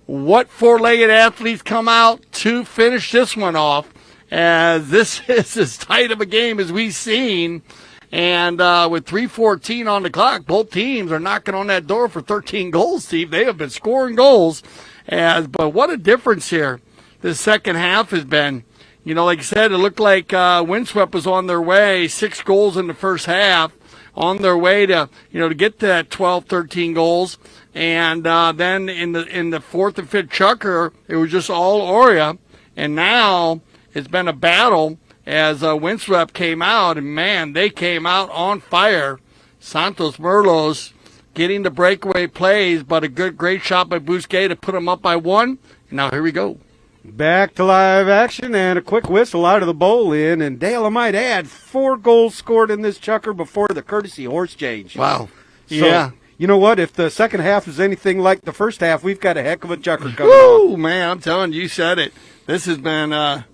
Speaker 1: what 4-legged athletes come out to finish this one off, as this is as tight of a game as we've seen. And with 3:14 on the clock, both teams are knocking on that door for 13 goals, Steve. They have been scoring goals. But what a difference here this second half has been. Like I said, it looked like Windswept was on their way, 6 goals in the first half, on their way to, to get to that 12, 13 goals. And then in the fourth and fifth chukker, it was just all Orea. And now it's been a battle as Windswept came out. And, man, they came out on fire. Santos Merlos getting the breakaway plays, but a great shot by Bousquet to put them up by 1. And now here we go.
Speaker 2: Back to live action and a quick whistle out of the bowl in. And Dale, I might add, 4 goals scored in this chukker before the courtesy horse change.
Speaker 1: Wow.
Speaker 2: So,
Speaker 1: yeah.
Speaker 2: You know what? If the second half is anything like the first half, we've got a heck of a chukker coming
Speaker 1: Woo,
Speaker 2: on.
Speaker 1: Man, I'm telling you, you said it. This has been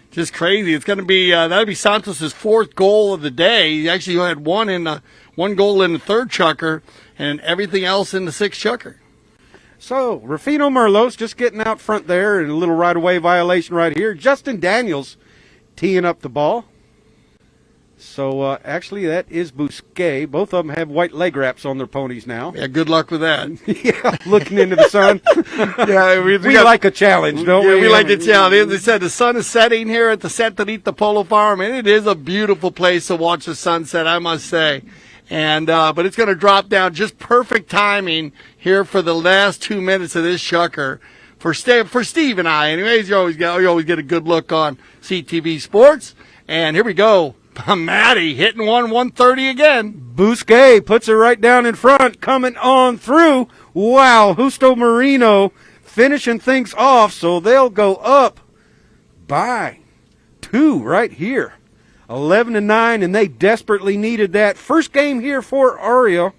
Speaker 1: just crazy. It's going to be that'll be Santos' 4th goal of the day. He actually had one goal in the third chukker and everything else in the sixth chukker.
Speaker 2: So, Rufino Merlos just getting out front there and a little right-of-way violation right here. Justin Daniels teeing up the ball. So, actually, that is Bousquet. Both of them have white leg wraps on their ponies now.
Speaker 1: Yeah, good luck with that.
Speaker 2: Yeah, looking into the sun.
Speaker 1: Yeah, we
Speaker 2: like a challenge, don't we?
Speaker 1: Yeah, we like a challenge. They said the sun is setting here at the Santanita Polo Farm, and it is a beautiful place to watch the sunset, I must say. And but it's going to drop down, just perfect timing here for the last 2 minutes of this shucker. For Steve and I, anyways, you always get a good look on CTV Sports. And here we go. Matty hitting 130 again.
Speaker 2: Bousquet puts it right down in front, coming on through. Wow, Justo Marino finishing things off, so they'll go up by 2 right here. 11-9, and they desperately needed that. First game here for Orea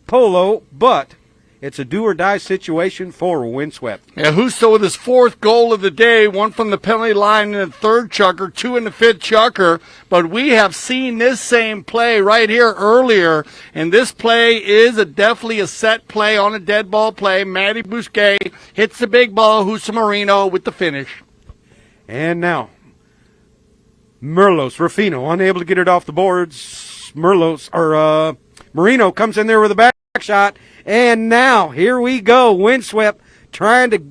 Speaker 2: Polo, but it's a do-or-die situation for Windswept.
Speaker 1: Yeah, Justo with his 4th goal of the day, 1 from the penalty line in the 3rd chucker, 2 in the 5th chucker. But we have seen this same play right here earlier, and this play is definitely a set play on a dead ball play. Matty Bousquet hits the big ball, Justo Marino with the finish.
Speaker 2: And now, Merlos, Rufino, unable to get it off the boards. Marino comes in there with a back shot. And now, here we go. Windswept trying to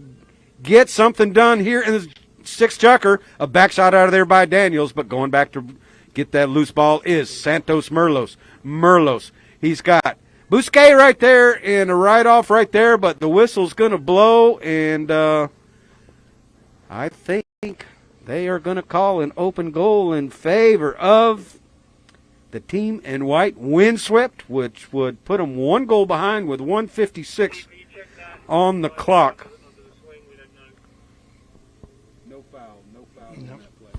Speaker 2: get something done here in the 6th chucker. A back shot out of there by Daniels, but going back to get that loose ball is Santos Merlos. Merlos, he's got Bousquet right there and a write-off right there, but the whistle's going to blow, and I think they are going to call an open goal in favor of the team in white. Windswept, which would put them 1 goal behind with 1:56 on the clock. No foul on that play.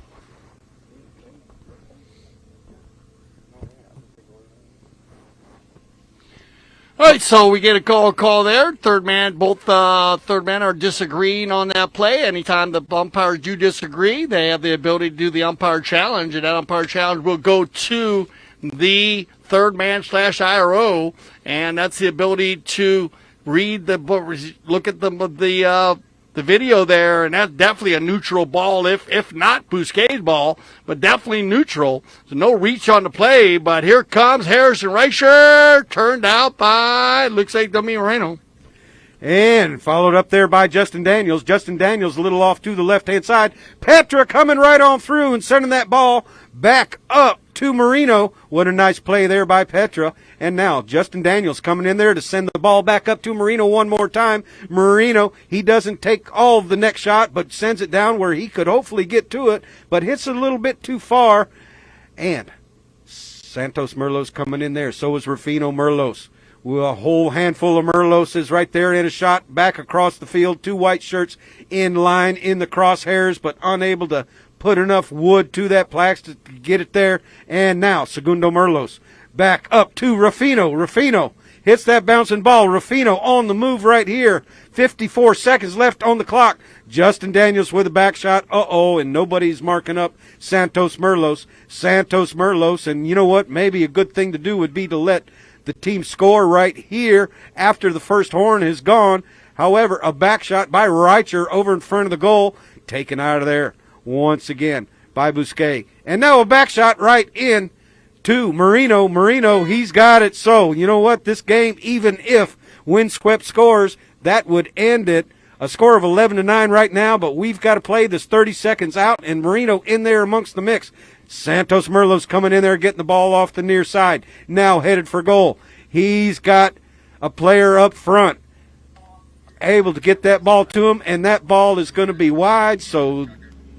Speaker 1: All right, so we get a call there. Both third men are disagreeing on that play. Anytime the umpires do disagree, they have the ability to do the umpire challenge, and that umpire challenge will go to the third man / IRO, and that's the ability to read the book, look at the video there, and that's definitely a neutral ball, if not Bousquet's ball, but definitely neutral. So no reach on the play, but here comes Harrison Reicher, turned out by, looks like Domingo Moreno.
Speaker 2: And followed up there by Justin Daniels. Justin Daniels a little off to the left-hand side. Petra coming right on through and sending that ball back up to Marino. What a nice play there by Petra. And now Justin Daniels coming in there to send the ball back up to Marino one more time. Marino, he doesn't take all of the next shot, but sends it down where he could hopefully get to it, but hits it a little bit too far. And Santos Merlos coming in there. So is Rufino Merlos. A whole handful of Merlos is right there in a shot back across the field. 2 white shirts in line in the crosshairs, but unable to put enough wood to that plaque to get it there. And now Segundo Merlos back up to Rufino. Rufino hits that bouncing ball. Rufino on the move right here. 54 seconds left on the clock. Justin Daniels with a back shot. And nobody's marking up Santos Merlos. Santos Merlos, and you know what? Maybe a good thing to do would be to let the team score right here after the first horn is gone. However, a back shot by Reicher over in front of the goal, taken out of there once again by Bousquet. And now a back shot right in to Marino. Marino, he's got it. So, you know what? This game, even if Windswept scores, that would end it. A score of 11-9 right now, but we've got to play this 30 seconds out, and Marino in there amongst the mix. Santos Merlos coming in there, getting the ball off the near side. Now headed for goal. He's got a player up front able to get that ball to him, and that ball is going to be wide, so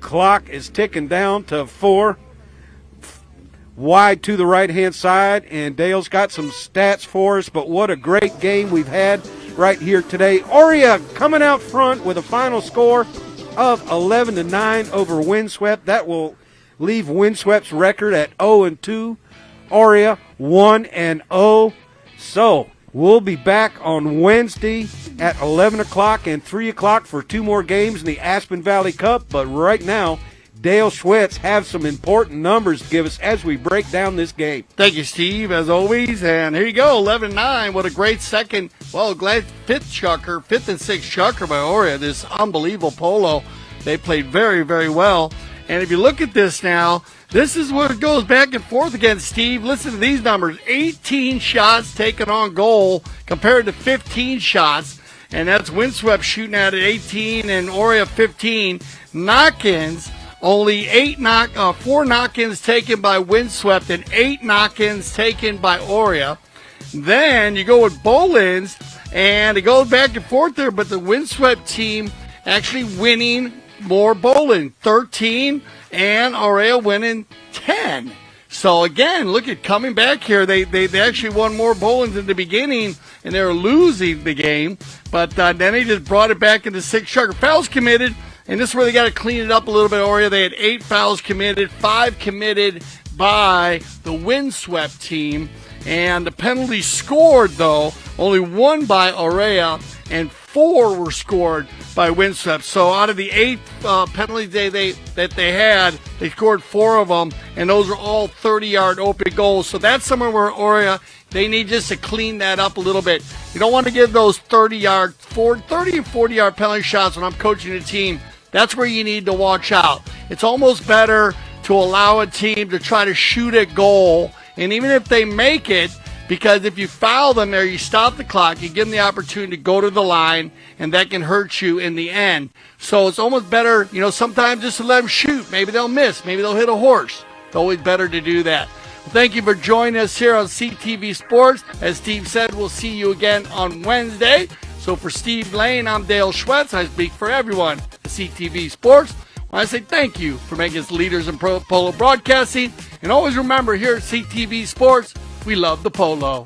Speaker 2: clock is ticking down to 4. Wide to the right-hand side, and Dale's got some stats for us, but what a great game we've had right here today. Orea coming out front with a final score of 11-9 over Windswept. That will leave Windswept's record at 0-2. Orea 1-0. So we'll be back on Wednesday at 11 o'clock and 3 o'clock for 2 more games in the Aspen Valley Cup. But right now, Dale Schwitz have some important numbers to give us as we break down this game.
Speaker 1: Thank you, Steve, as always. And here you go, 11-9. What a great second, glad 5th and 6th chucker by Orea. This unbelievable polo. They played very, very well. And if you look at this now, this is where it goes back and forth again, Steve. Listen to these numbers. 18 shots taken on goal compared to 15 shots. And that's Windswept shooting at it 18 and Orea 15. Knock-ins, only 4 knock-ins taken by Windswept and 8 knock-ins taken by Orea. Then you go with bowl-ins, and it goes back and forth there, but the Windswept team actually winning more bowling, 13, and Orea winning 10. So again, look at coming back here. They actually won more bowlings in the beginning, and they were losing the game. But then they just brought it back into 6 sharp fouls committed, and this is where they got to clean it up a little bit. Orea, they had 8 fouls committed, 5 committed by the Windswept team, and the penalties scored though only 1 by Orea, and 4 were scored by Windswept. So out of the 8 penalties that they had, they scored 4 of them, and those are all 30-yard open goals. So that's somewhere where Orea, they need just to clean that up a little bit. You don't want to give those 30 and 40-yard penalty shots when I'm coaching a team. That's where you need to watch out. It's almost better to allow a team to try to shoot a goal, and even if they make it, because if you foul them there, you stop the clock, you give them the opportunity to go to the line, and that can hurt you in the end. So it's almost better, sometimes just to let them shoot. Maybe they'll miss. Maybe they'll hit a horse. It's always better to do that. Well, thank you for joining us here on CTV Sports. As Steve said, we'll see you again on Wednesday. So for Steve Lane, I'm Dale Schwetz. I speak for everyone at CTV Sports. I say thank you for making us leaders in pro polo broadcasting. And always remember, here at CTV Sports, we love the polo.